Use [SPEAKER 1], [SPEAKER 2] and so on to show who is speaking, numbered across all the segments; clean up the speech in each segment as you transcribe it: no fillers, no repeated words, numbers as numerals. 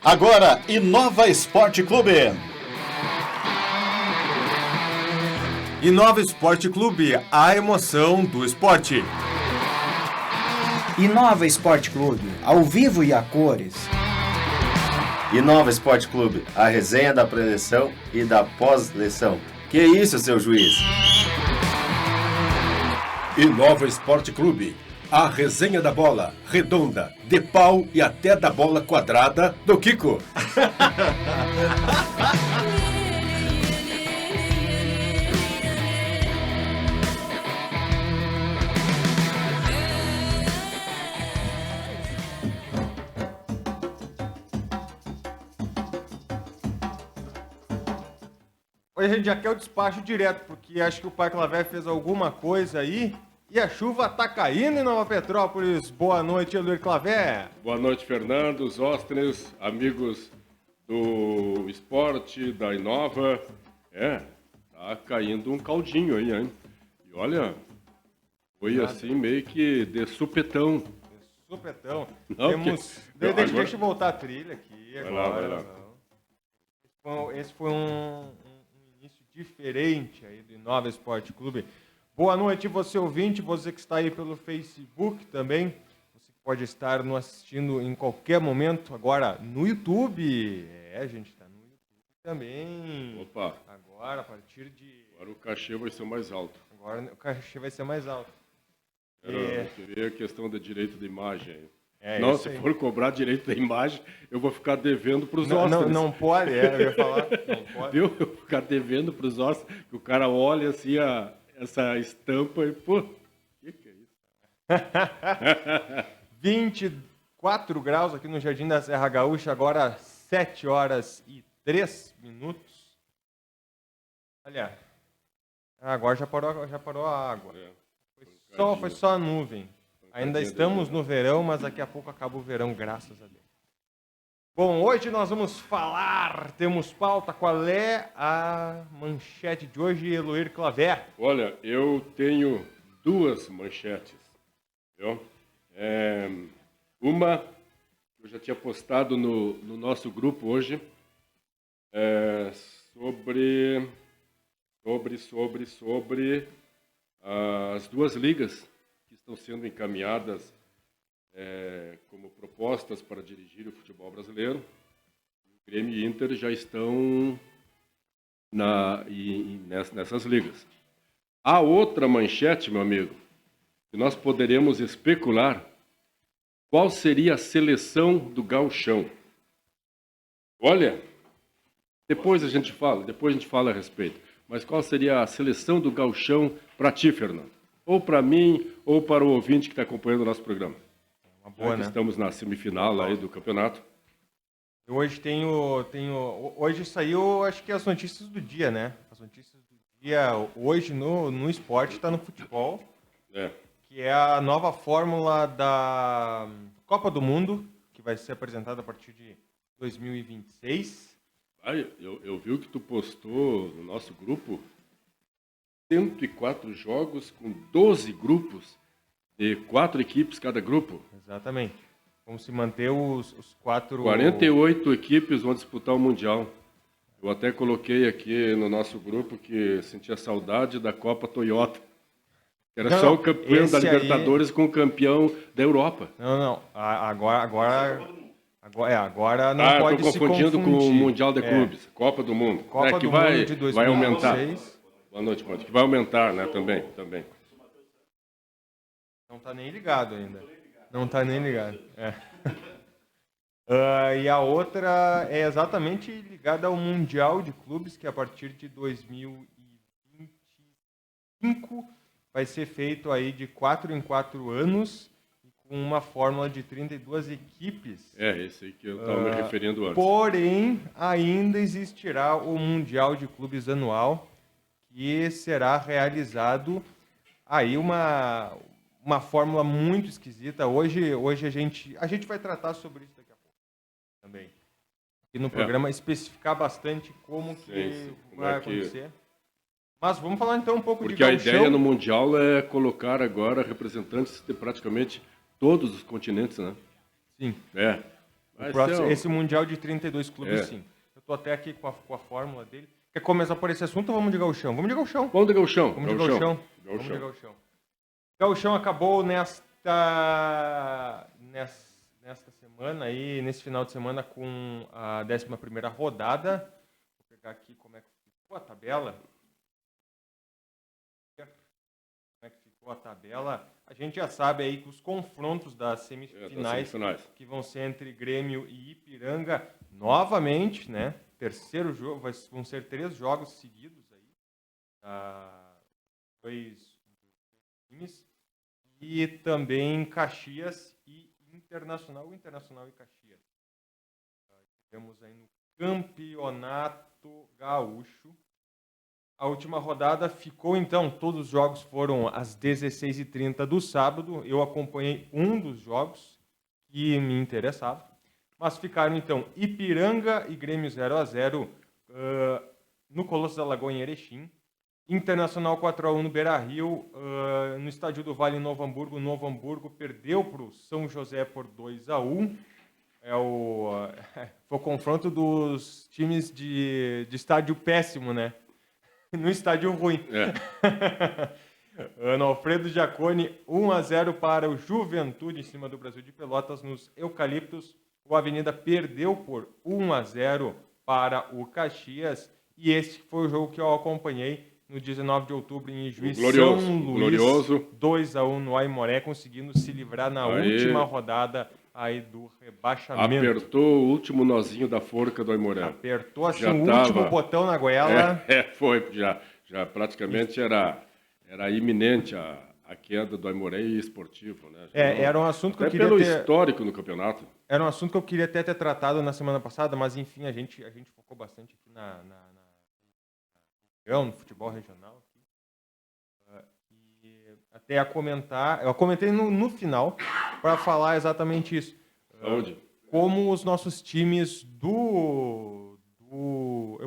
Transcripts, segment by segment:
[SPEAKER 1] Agora, Inova Esporte Clube.
[SPEAKER 2] Inova Esporte Clube, a emoção do esporte.
[SPEAKER 3] Inova Esporte Clube, ao vivo e a cores.
[SPEAKER 4] Inova Esporte Clube, a resenha da pré-eleição e da pós-eleição. Que isso, seu juiz?
[SPEAKER 2] Inova Esporte Clube, a resenha da bola, redonda, de pau e até da bola quadrada do Kiko.
[SPEAKER 5] Hoje a gente já quer o despacho direto, porque acho que o Pai Clavé fez alguma coisa aí e a chuva tá caindo em Nova Petrópolis. Boa noite, Eloir Clavé.
[SPEAKER 6] Boa noite, Fernando, Zóstenes, amigos do esporte, da Inova. Tá caindo um caldinho aí, hein? E olha, foi assim meio que de supetão.
[SPEAKER 5] Supetão.
[SPEAKER 6] Não,
[SPEAKER 5] Temos... Deixa eu voltar a trilha aqui agora.
[SPEAKER 6] Vai lá.
[SPEAKER 5] Esse foi um início diferente aí do Inova Esporte Clube. Boa noite, você ouvinte, você que está aí pelo Facebook também. Você pode estar nos assistindo em qualquer momento, agora no YouTube. A gente está no YouTube também.
[SPEAKER 6] Opa!
[SPEAKER 5] Agora, a partir de...
[SPEAKER 6] Agora o cachê vai ser mais alto.
[SPEAKER 5] Agora o cachê vai ser mais alto.
[SPEAKER 6] Quero ver a questão do direito de imagem aí.
[SPEAKER 5] Não,
[SPEAKER 6] se for cobrar direito da imagem, eu vou ficar devendo para os hóspedes.
[SPEAKER 5] Não pode, eu ia falar. Não pode.
[SPEAKER 6] Viu? Eu vou ficar devendo para os hóspedes, que o cara olha assim essa estampa e, pô, o que é isso?
[SPEAKER 5] 24 graus aqui no Jardim da Serra Gaúcha, agora 7 horas e 3 minutos. Olha, agora já parou a água. Foi só a nuvem. Ainda estamos no verão, mas daqui a pouco acaba o verão, graças a Deus. Bom, hoje nós vamos falar, temos pauta, qual é a manchete de hoje, Eloir Clavé?
[SPEAKER 6] Olha, eu tenho duas manchetes, viu? Uma, eu já tinha postado no nosso grupo hoje, sobre as duas ligas que estão sendo encaminhadas como propostas para dirigir o futebol brasileiro. O Grêmio e Inter já estão nessas ligas. A outra manchete, meu amigo, que nós poderemos especular, qual seria a seleção do Gauchão? Olha, depois a gente fala a respeito. Mas qual seria a seleção do Gauchão para ti, Fernando? Ou para mim, ou para o ouvinte que está acompanhando o nosso programa.
[SPEAKER 5] Uma boa, né?
[SPEAKER 6] Estamos na semifinal aí do campeonato.
[SPEAKER 5] Hoje hoje saiu, acho que as notícias do dia, né? As notícias do dia hoje no esporte está no futebol. Que é a nova fórmula da Copa do Mundo, que vai ser apresentada a partir de 2026.
[SPEAKER 6] Eu vi o que tu postou no nosso grupo. 104 jogos com 12 grupos de 4 equipes cada grupo.
[SPEAKER 5] Exatamente. Vamos se manter os 4...
[SPEAKER 6] 48 equipes vão disputar o Mundial. Eu até coloquei aqui no nosso grupo que sentia saudade da Copa Toyota. Era só o campeão da Libertadores com o campeão da Europa.
[SPEAKER 5] Não. Agora não pode se confundir.
[SPEAKER 6] Estou confundindo com o Mundial de Clubes, Copa do Mundo.
[SPEAKER 5] Copa do
[SPEAKER 6] Mundo
[SPEAKER 5] de 2026.
[SPEAKER 6] Vai aumentar. Boa noite, Mônica. Que vai aumentar, né, também.
[SPEAKER 5] Não está nem ligado ainda. Não está nem ligado. E a outra é exatamente ligada ao Mundial de Clubes, que a partir de 2025 vai ser feito aí de 4 em 4 anos, com uma fórmula de 32 equipes.
[SPEAKER 6] Esse aí que eu estava me referindo antes.
[SPEAKER 5] Porém, ainda existirá o Mundial de Clubes anual, que será realizado aí uma fórmula muito esquisita. Hoje a gente vai tratar sobre isso daqui a pouco também. Aqui no programa, especificar bastante como que vai acontecer. Mas vamos falar então um pouco de Gauchão.
[SPEAKER 6] Porque a ideia no Mundial é colocar agora representantes de praticamente todos os continentes, né?
[SPEAKER 5] Sim.
[SPEAKER 6] Vai
[SPEAKER 5] próximo,
[SPEAKER 6] ser um-
[SPEAKER 5] esse Mundial de 32 clubes,
[SPEAKER 6] É.
[SPEAKER 5] sim. Eu tô até aqui com a fórmula dele. Quer começar por esse assunto ou vamos de gauchão? Vamos de gauchão.
[SPEAKER 6] Vamos de gauchão.
[SPEAKER 5] Vamos de gauchão. Vamos de gauchão. Gauchão acabou nesta semana aí, nesse final de semana com a 11ª rodada. Vou pegar aqui como é que ficou a tabela. Como é que ficou a tabela? A gente já sabe aí que os confrontos das semifinais, que vão ser entre Grêmio e Ipiranga, novamente, né? Terceiro jogo, vão ser 3 jogos seguidos aí. Dois times. E também Caxias e Internacional e Caxias. Temos aí no Campeonato Gaúcho. A última rodada ficou, então, todos os jogos foram às 16h30 do sábado. Eu acompanhei um dos jogos que me interessava. Mas ficaram, então, Ipiranga e Grêmio 0-0 no Colosso da Lagoa, em Erechim. Internacional 4-1 no Beira-Rio, no Estádio do Vale, em Novo Hamburgo. Novo Hamburgo perdeu para o São José por 2-1. Foi o confronto dos times de estádio péssimo, né? No estádio ruim. Ana Alfredo Giacone, 1-0 para o Juventude em cima do Brasil de Pelotas nos Eucaliptos. O Avenida perdeu por 1-0 para o Caxias. E esse foi o jogo que eu acompanhei no 19 de outubro em Juiz
[SPEAKER 6] Glorioso,
[SPEAKER 5] São Luís.
[SPEAKER 6] glorioso.
[SPEAKER 5] 2-1 no Aimoré, conseguindo se livrar na última rodada aí do rebaixamento.
[SPEAKER 6] Apertou o último nozinho da forca do Aimoré.
[SPEAKER 5] Apertou assim
[SPEAKER 6] Já
[SPEAKER 5] o
[SPEAKER 6] tava-
[SPEAKER 5] último botão na goela.
[SPEAKER 6] Foi, já praticamente era iminente a queda do Aimoré esportivo, né?
[SPEAKER 5] Era um assunto que eu
[SPEAKER 6] Até
[SPEAKER 5] queria
[SPEAKER 6] pelo
[SPEAKER 5] ter...
[SPEAKER 6] histórico no campeonato.
[SPEAKER 5] Era um assunto que eu queria até ter tratado na semana passada, mas enfim, a gente focou bastante aqui no futebol regional. E até eu comentei no final para falar exatamente isso.
[SPEAKER 6] Saúde.
[SPEAKER 5] Como os nossos times eu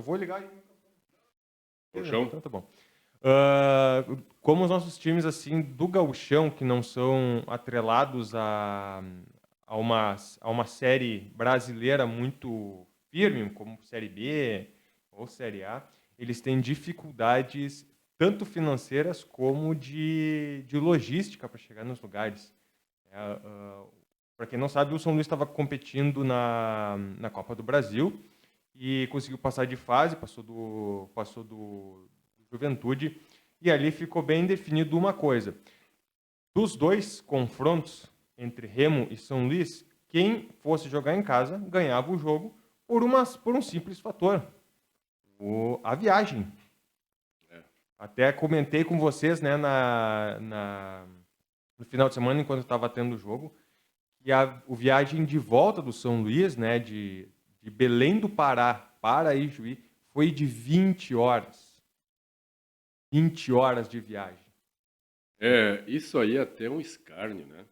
[SPEAKER 5] vou ligar aí.
[SPEAKER 6] Gauchão.
[SPEAKER 5] Então tá bom. Como os nossos times assim do gauchão, que não são atrelados a uma série brasileira muito firme, como Série B ou Série A, eles têm dificuldades tanto financeiras como de logística para chegar nos lugares. Para quem não sabe, o São Luís estava competindo na Copa do Brasil e conseguiu passar de fase, passou do Juventude, e ali ficou bem definido uma coisa. Dos 2 confrontos entre Remo e São Luís, quem fosse jogar em casa ganhava o jogo por um simples fator, a viagem. Até comentei com vocês, né, no final de semana, enquanto estava tendo o jogo, que a viagem de volta do São Luís, né, de Belém do Pará para Ijuí, foi de 20 horas. 20 horas de viagem.
[SPEAKER 6] Isso aí é até um escárnio, né?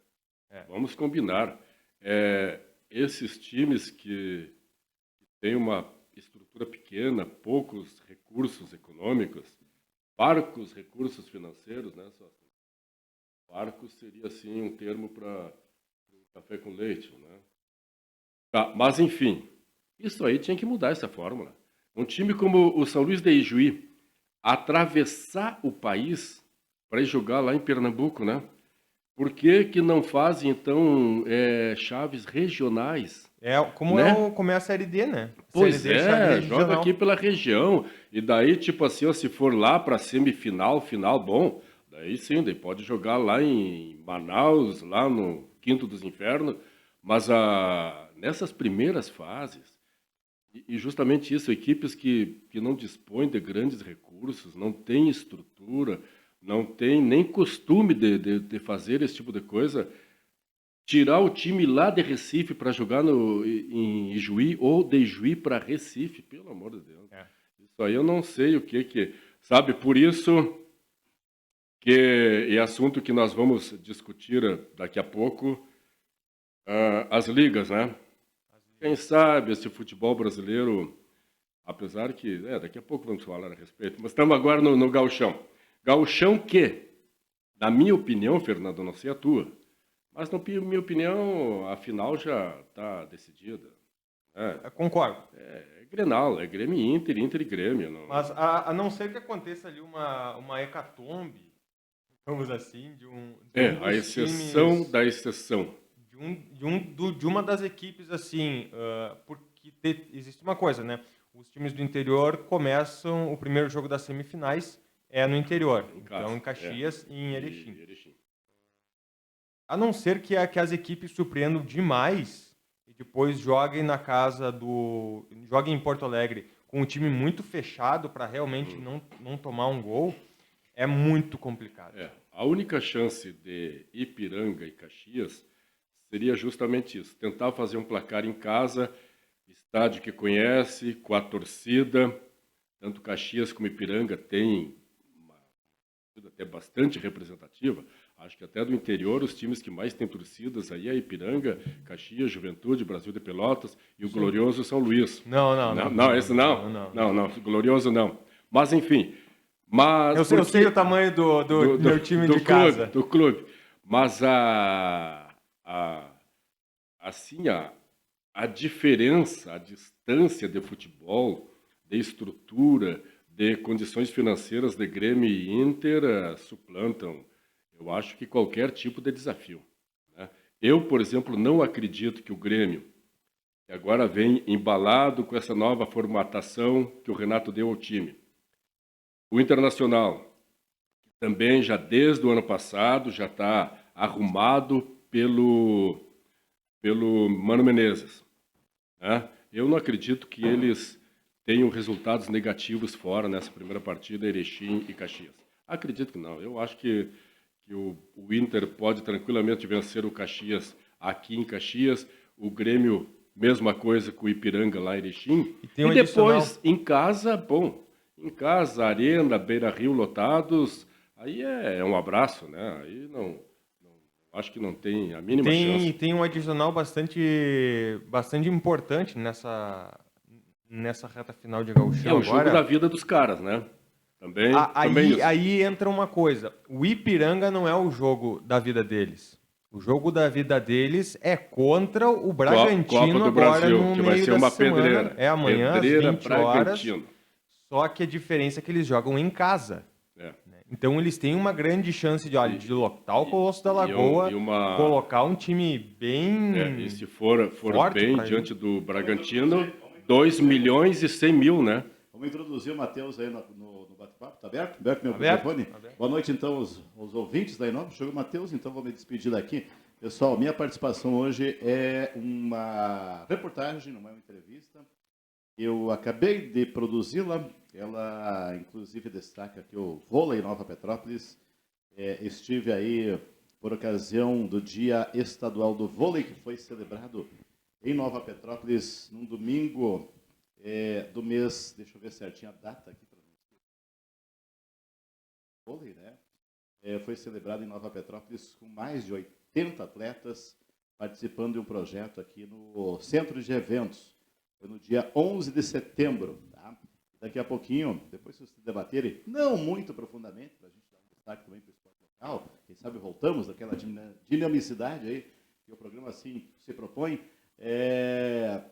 [SPEAKER 6] Vamos combinar. Esses times que têm uma estrutura pequena, poucos recursos econômicos, parcos recursos financeiros, né? Parcos seria, assim, um termo para café com leite, né? Tá, mas, enfim, isso aí tinha que mudar essa fórmula. Um time como o São Luís de Ijuí atravessar o país para ir jogar lá em Pernambuco, né? Por que não fazem, então, chaves regionais?
[SPEAKER 5] Como é a Série D, né?
[SPEAKER 6] Pois
[SPEAKER 5] Série D, chave
[SPEAKER 6] joga
[SPEAKER 5] regional.
[SPEAKER 6] aqui pela região. E daí, tipo assim, se for lá para semifinal, final, bom, daí sim, daí pode jogar lá em Manaus, lá no Quinto dos Infernos. Mas nessas primeiras fases, e justamente isso, equipes que não dispõem de grandes recursos, não têm estrutura, não têm nem costume de fazer esse tipo de coisa, tirar o time lá de Recife para jogar em Ijuí ou de Ijuí para Recife, pelo amor de Deus. Isso aí eu não sei o que... Sabe, por isso que é assunto que nós vamos discutir daqui a pouco, as ligas, né? Quem sabe esse futebol brasileiro, apesar que, daqui a pouco vamos falar a respeito, mas estamos agora no gauchão. Gauchão que, na minha opinião, Fernando, não sei a tua, Mas, na minha opinião, a final já está decidida. Né?
[SPEAKER 5] Eu concordo.
[SPEAKER 6] É Grenal, é Grêmio e Inter, Inter e Grêmio. Não...
[SPEAKER 5] Mas a não ser que aconteça ali uma hecatombe, digamos assim, de
[SPEAKER 6] a exceção
[SPEAKER 5] times,
[SPEAKER 6] da exceção.
[SPEAKER 5] de uma das equipes, assim, porque existe uma coisa, né? Os times do interior começam, o primeiro jogo das semifinais é no interior, então em Caxias e em Erechim. A não ser que as equipes surpreendam demais e depois joguem joguem em Porto Alegre com um time muito fechado para realmente não tomar um gol, é muito complicado.
[SPEAKER 6] A única chance de Ipiranga e Caxias seria justamente isso, tentar fazer um placar em casa, estádio que conhece, com a torcida, tanto Caxias como Ipiranga tem uma torcida até bastante representativa. Acho que até do interior, os times que mais têm torcidas aí é Ipiranga, Caxias, Juventude, Brasil de Pelotas e o glorioso São Luís.
[SPEAKER 5] Não,
[SPEAKER 6] Esse não. Não, glorioso não. Mas, enfim...
[SPEAKER 5] Eu sei o tamanho do meu time de casa.
[SPEAKER 6] Do clube. Mas a diferença, a distância de futebol, de estrutura, de condições financeiras de Grêmio e Inter suplantam, eu acho que qualquer tipo de desafio. Né? Eu, por exemplo, não acredito que o Grêmio, que agora vem embalado com essa nova formatação que o Renato deu ao time, o Internacional, que também já desde o ano passado já está arrumado pelo Mano Menezes. Né? Eu não acredito que eles tenham resultados negativos fora nessa primeira partida, Erechim e Caxias. Acredito que não. Eu acho que o Inter pode tranquilamente vencer o Caxias aqui em Caxias, o Grêmio, mesma coisa com o Ipiranga lá em Erechim. E depois, em casa, em casa, Arena, Beira-Rio lotados, aí é um abraço, né? Aí não acho que não tem a mínima chance.
[SPEAKER 5] E tem um adicional bastante importante nessa reta final de Gauchão.
[SPEAKER 6] É o jogo da vida dos caras, né? Também
[SPEAKER 5] aí entra uma coisa. O Ipiranga não é o jogo da vida deles. O jogo da vida deles é contra o Bragantino
[SPEAKER 6] Copa do
[SPEAKER 5] agora
[SPEAKER 6] Brasil,
[SPEAKER 5] no
[SPEAKER 6] que
[SPEAKER 5] meio
[SPEAKER 6] vai ser
[SPEAKER 5] da
[SPEAKER 6] uma
[SPEAKER 5] semana.
[SPEAKER 6] pedreira.
[SPEAKER 5] É amanhã,
[SPEAKER 6] pedreira,
[SPEAKER 5] às 20 horas.
[SPEAKER 6] Bragantino.
[SPEAKER 5] Só que a diferença é que eles jogam em casa. Então eles têm uma grande chance de lotar o Colosso da Lagoa, colocar um time bem
[SPEAKER 6] e se for bem diante do Bragantino, 2
[SPEAKER 1] milhões
[SPEAKER 6] milhões e 100 mil, né?
[SPEAKER 1] Vamos introduzir o Matheus aí no bate-papo. Está aberto? Aberto meu microfone? Boa noite, então, aos ouvintes da Inova. Chegou o Matheus, então vou me despedir daqui. Pessoal, minha participação hoje é uma reportagem, não é uma entrevista. Eu acabei de produzi-la. Ela, inclusive, destaca aqui o vôlei Nova Petrópolis. Estive aí por ocasião do Dia Estadual do Vôlei, que foi celebrado em Nova Petrópolis num domingo do mês, deixa eu ver certinho a data aqui para vocês. Vôlei, né? Foi celebrado em Nova Petrópolis com mais de 80 atletas participando de um projeto aqui no Centro de Eventos. Foi no dia 11 de setembro. Tá? Daqui a pouquinho, depois se vocês debaterem, não muito profundamente, para a gente dar um destaque também para o esporte local, quem sabe voltamos daquela dinamicidade aí que o programa assim se propõe,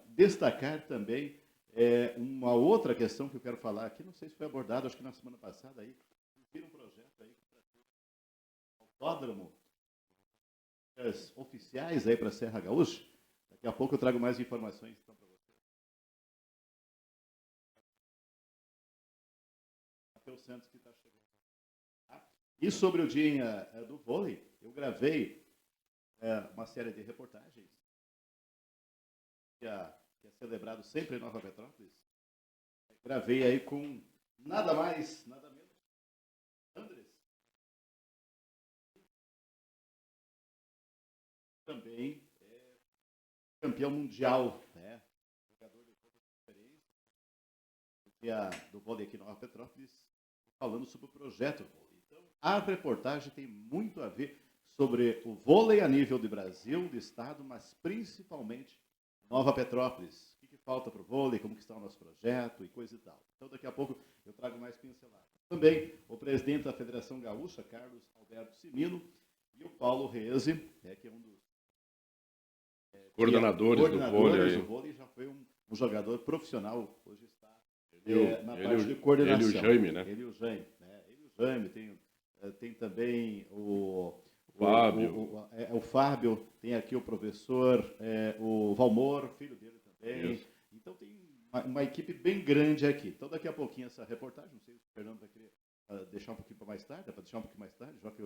[SPEAKER 1] destacar também uma outra questão que eu quero falar aqui, não sei se foi abordado, acho que na semana passada aí, um projeto aí para autódromo oficiais aí para a Serra Gaúcha. Daqui a pouco eu trago mais informações então para vocês. Matheus Santos que está chegando. Tá? E sobre o dia do vôlei, eu gravei uma série de reportagens que é celebrado sempre em Nova Petrópolis. Gravei aí com nada mais, nada menos, Andres. Também campeão mundial, né? Jogador de todas as diferenças do vôlei aqui em Nova Petrópolis, falando sobre o projeto vôlei. Então, a reportagem tem muito a ver sobre o vôlei a nível de Brasil, de estado, mas principalmente Nova Petrópolis. O que falta para o vôlei, como que está o nosso projeto e coisa e tal. Então, daqui a pouco eu trago mais pinceladas. Também o presidente da Federação Gaúcha, Carlos Alberto Cimino, E o Paulo Reze, que é um dos
[SPEAKER 6] Coordenadores do vôlei.
[SPEAKER 1] O vôlei já foi um jogador profissional, hoje está na
[SPEAKER 6] ele,
[SPEAKER 1] parte de coordenação.
[SPEAKER 6] Ele e o Jaime, né?
[SPEAKER 1] Ele e o Jaime, Ele e o Jaime, tem também o
[SPEAKER 6] Fábio.
[SPEAKER 1] O Fábio, tem aqui o professor, o Valmor, filho dele também. Isso. Então tem uma equipe bem grande aqui. Então daqui a pouquinho essa reportagem, não sei se o Fernando vai querer deixar um pouquinho para mais tarde, já que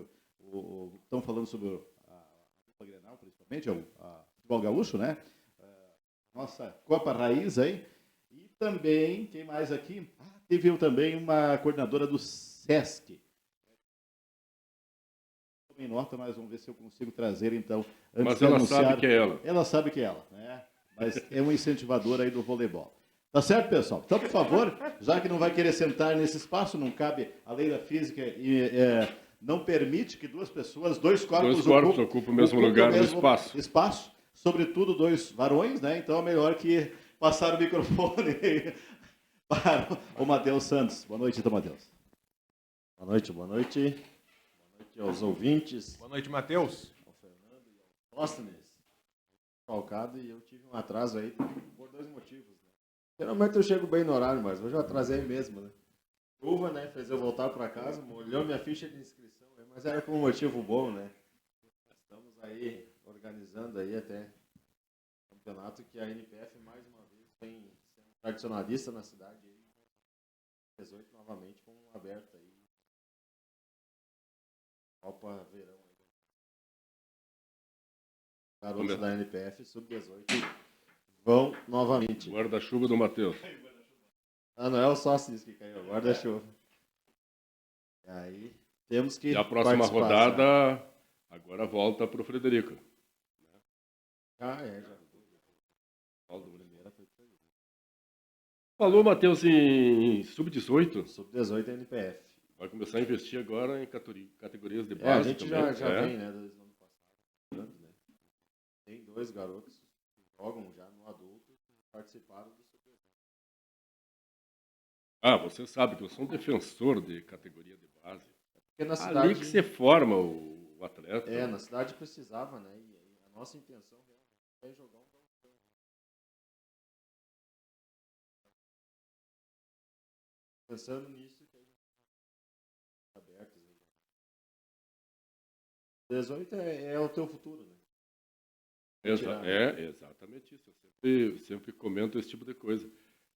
[SPEAKER 1] estão falando sobre a dupla Grenal, principalmente, o futebol gaúcho, né? Nossa Copa Raiz aí. E também, quem mais aqui? Teve também uma coordenadora do SESC. Em nota, mas vamos ver se eu consigo trazer, então, antes
[SPEAKER 6] mas
[SPEAKER 1] de
[SPEAKER 6] ela
[SPEAKER 1] anunciar.
[SPEAKER 6] Sabe que é ela.
[SPEAKER 1] Ela sabe que é ela, né? Mas é uma incentivadora aí do voleibol. Tá certo, pessoal? Então, por favor, já que não vai querer sentar nesse espaço, não cabe, a lei da física e não permite que dois corpos
[SPEAKER 6] ocupem o mesmo lugar no
[SPEAKER 1] espaço, sobretudo 2 varões, né? Então é melhor que passar o microfone para o Matheus Santos. Boa noite, então, Matheus.
[SPEAKER 7] Boa noite. Boa noite aos ouvintes.
[SPEAKER 5] Boa noite, Matheus.
[SPEAKER 7] Ao Fernando e ao Tóstenes. Falcado, e eu tive um atraso aí por 2 motivos. Né? Geralmente eu chego bem no horário, mas hoje eu atrasei mesmo, né? Chuva, né? Fez eu voltar para casa, molhou minha ficha de inscrição, mas era por um motivo bom, né? Estamos aí organizando aí até o campeonato que a NPF mais uma vez vem sendo tradicionalista na cidade. 18 novamente com um aberto aí. Copa Verão. Garotos da NPF, sub-18, vão novamente.
[SPEAKER 6] Guarda-chuva do Matheus.
[SPEAKER 7] Não é o Sócio que caiu, guarda-chuva. E aí, temos que.
[SPEAKER 6] E a próxima rodada, agora volta para o Frederico.
[SPEAKER 7] Já.
[SPEAKER 6] Falou, Matheus, em sub-18?
[SPEAKER 7] Sub-18 é NPF.
[SPEAKER 6] Vai começar a investir agora em categorias de base.
[SPEAKER 7] A gente já vem, né, desde o ano passado. Né? Tem 2 garotos que jogam já no adulto que participaram do sub-18.
[SPEAKER 6] Você sabe que eu sou um defensor de categoria de base.
[SPEAKER 7] Porque na cidade...
[SPEAKER 6] Ali que você forma o atleta.
[SPEAKER 7] Na cidade precisava, né? E a nossa intenção é jogar um gauchão. Pensando nisso, abertos. 18 é o teu futuro, né?
[SPEAKER 6] Exatamente isso. Eu sempre comento esse tipo de coisa.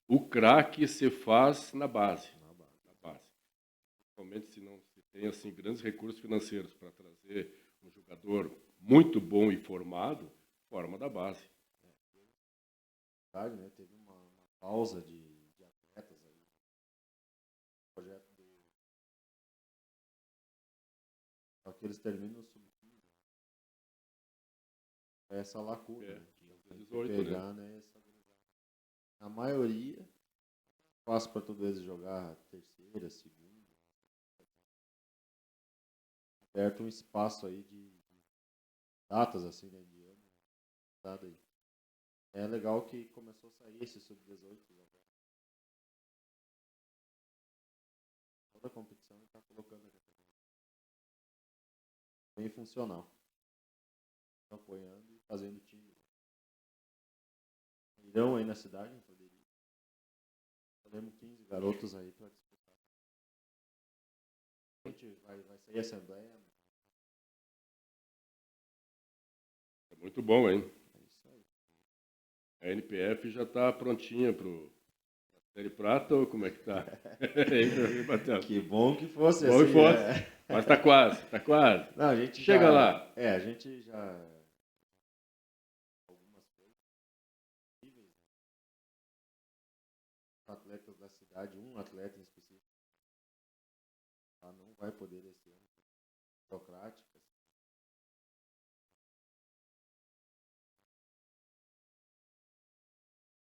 [SPEAKER 6] O craque se faz na base. Principalmente se não se tem assim, grandes recursos financeiros para trazer um jogador muito bom e formado, forma da base.
[SPEAKER 7] Né? Teve uma pausa de atletas aí. O projeto só que eles terminam o sub-15. Essa lacuna.
[SPEAKER 6] 18,
[SPEAKER 7] pegar, né? A maioria passa para todos eles jogar terceira, segunda. Aberto um espaço aí de datas assim, né? De ano. Aí. É legal que começou a sair esse sub-18. Toda a competição está colocando aqui. Bem funcional. Apoiando e fazendo time. Irão aí na cidade, poderia. Temos 15 garotos aí para disputar. A gente vai sair a assembleia.
[SPEAKER 6] É muito bom, hein?
[SPEAKER 7] É isso aí.
[SPEAKER 6] A NPF já está prontinha para a Série Prata ou como é que está?
[SPEAKER 7] Que bom que fosse
[SPEAKER 6] bom
[SPEAKER 7] assim.
[SPEAKER 6] Que fosse. Mas está quase.
[SPEAKER 7] Não, a gente
[SPEAKER 6] chega lá.
[SPEAKER 7] A gente já... Algumas coisas. Atletas da cidade, um atleta em específico, não vai poder esse ano. Burocráticas.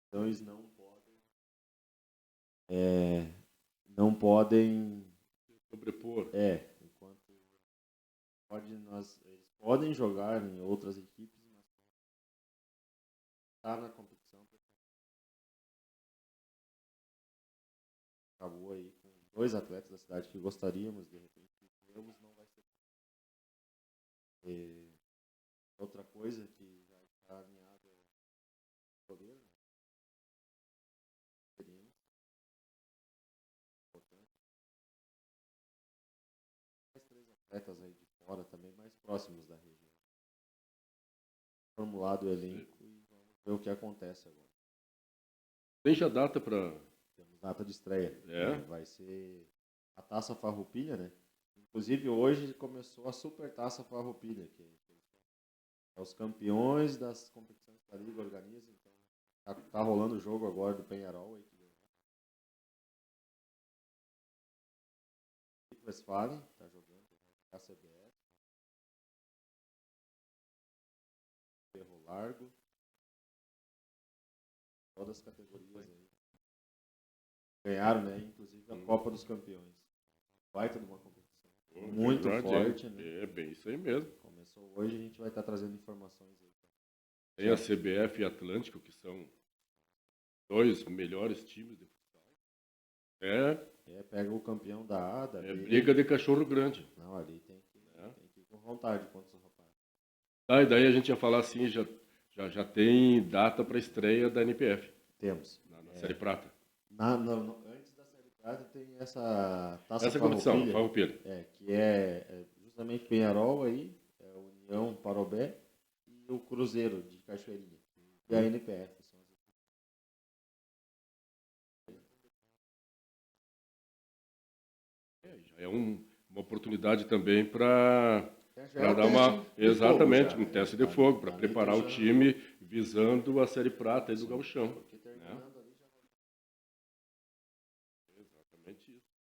[SPEAKER 7] Então eles não podem
[SPEAKER 6] sobrepor.
[SPEAKER 7] Enquanto eles podem jogar em outras equipes, mas estar na competição. Acabou aí com 2 atletas da cidade que gostaríamos, de repente, não vai ser. E outra coisa que já está alinhada é o poder, né? Experiência, importante. Mais 3 atletas aí de fora também, mais próximos da região. Formulado o elenco e vamos ver o que acontece agora.
[SPEAKER 6] Tem já data para...
[SPEAKER 7] Temos data de estreia.
[SPEAKER 6] É?
[SPEAKER 7] Vai ser a Taça Farroupilha, né? Inclusive hoje começou a Super Taça Farroupilha, que é os campeões das competições que a Liga organiza. Então, tá rolando o jogo agora do Penharol. O Westfalen está jogando, a CBF. Ferro Largo. Todas as categorias aí. Ganharam, né? Inclusive a Copa dos Campeões. Baita de uma competição. Muito forte, né?
[SPEAKER 6] É bem isso aí mesmo.
[SPEAKER 7] Começou hoje, a gente vai estar trazendo informações aí.
[SPEAKER 6] Tem a CBF e Atlântico, que são 2 melhores times de futsal.
[SPEAKER 7] Pega o campeão da A, da B.
[SPEAKER 6] É briga de cachorro grande.
[SPEAKER 7] Não, ali tem que ir com vontade contra os rapazes.
[SPEAKER 6] Tá, e daí a gente ia falar assim, já tem data para estreia da NPF.
[SPEAKER 7] Temos.
[SPEAKER 6] Na Série Prata.
[SPEAKER 7] Antes da Série Prata tem essa Taça
[SPEAKER 6] Essa competição,
[SPEAKER 7] Farroupilha, que é justamente Penharol aí, União Parobé e o Cruzeiro de Cachoeirinha. E a NPF. São as
[SPEAKER 6] Já é uma oportunidade também para dar
[SPEAKER 7] um
[SPEAKER 6] um teste de fogo, para preparar o time visando a Série Prata aí do Gauchão. Exatamente isso.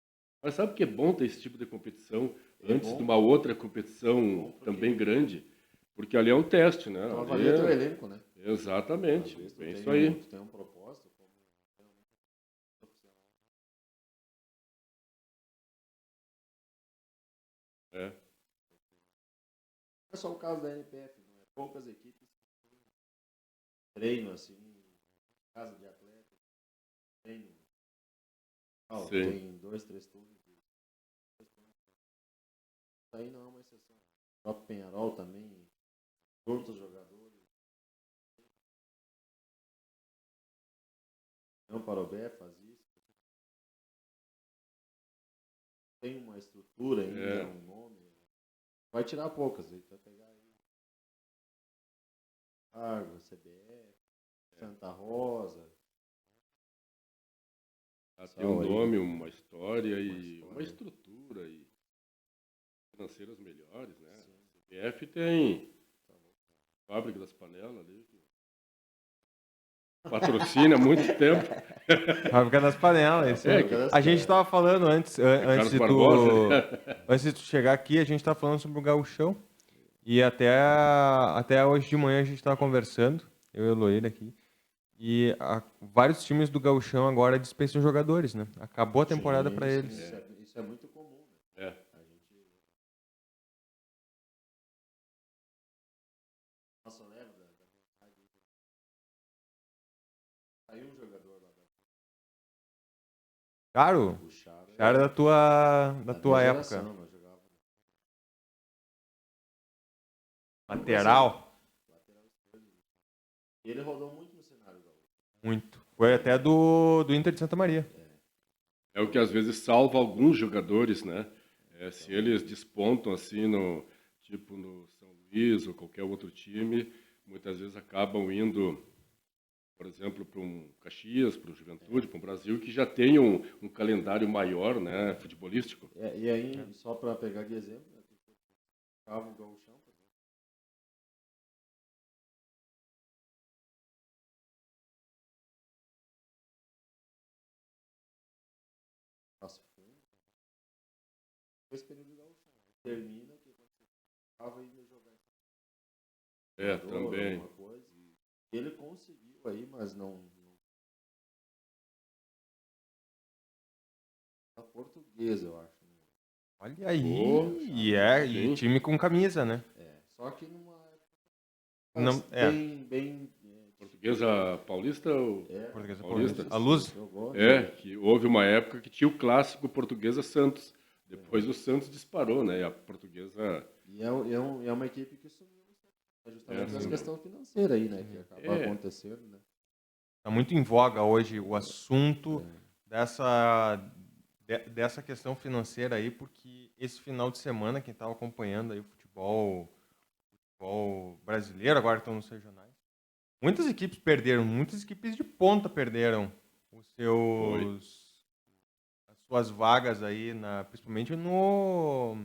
[SPEAKER 6] Mas sabe que é bom ter esse tipo de competição antes de uma outra competição também grande? Porque ali é um teste, né?
[SPEAKER 7] Então avalia teu elenco, né?
[SPEAKER 6] Exatamente. É isso aí.
[SPEAKER 7] Tu tem um propósito. Não é só o caso da NPF, não é? Poucas equipes treinam assim, casa de atleta, treino. Tem 2, 3 turnos. Isso aí não é uma exceção. O próprio Penharol também, juntos os jogadores. Não Parobé faz isso. Tem uma estrutura ainda, um nome. Vai tirar poucas, aí vai pegar aí. Água, CBF, Santa Rosa.
[SPEAKER 6] Tem um nome, uma história e uma estrutura e financeiras melhores, né? Sim. A CBF tem fábrica das panelas ali. Patrocina há muito tempo.
[SPEAKER 5] Fábrica das panelas. A gente estava falando antes de tu chegar aqui, a gente estava falando sobre o Gauchão. E até hoje de manhã a gente estava conversando, eu e o Eloíra aqui. E vários times do Gauchão agora dispensam jogadores, né? Acabou a temporada para eles.
[SPEAKER 7] Isso é muito comum, né? A gente... Nossa, lembra da saiu um jogador lá da...
[SPEAKER 5] Claro, cara da tua época. Lateral.
[SPEAKER 7] E ele rodou muito no cenário gaúcho.
[SPEAKER 5] Muito. Foi até do Inter de Santa Maria.
[SPEAKER 6] É o que às vezes salva alguns jogadores, né? Se eles despontam assim no São Luís ou qualquer outro time, muitas vezes acabam indo, por exemplo, para um Caxias, para o Juventude, para um Brasil, que já tem um calendário maior, né, futebolístico.
[SPEAKER 7] E aí, só para pegar de exemplo, né, o Gauchão, por exemplo. Passo Fundo. Esse período do Gauchão. Termina que você estava indo jogar.
[SPEAKER 6] Também.
[SPEAKER 7] Coisa, e ele conseguiu aí, mas não... A portuguesa, eu acho.
[SPEAKER 5] Olha aí, e time com camisa, né?
[SPEAKER 7] Só que numa bem
[SPEAKER 6] Portuguesa Paulista ou
[SPEAKER 5] Portuguesa Paulista? A Luz?
[SPEAKER 6] Que houve uma época que tinha o clássico Portuguesa Santos. Depois o Santos disparou, né? E a Portuguesa
[SPEAKER 7] E é uma equipe que sumiu justamente essa questão financeira aí, né? Que acaba acontecendo, né?
[SPEAKER 5] Está muito em voga hoje o assunto dessa questão financeira aí, porque esse final de semana, quem estava acompanhando aí o futebol brasileiro, agora estão nos regionais, muitas equipes perderam, muitas equipes de ponta perderam as suas vagas aí, principalmente no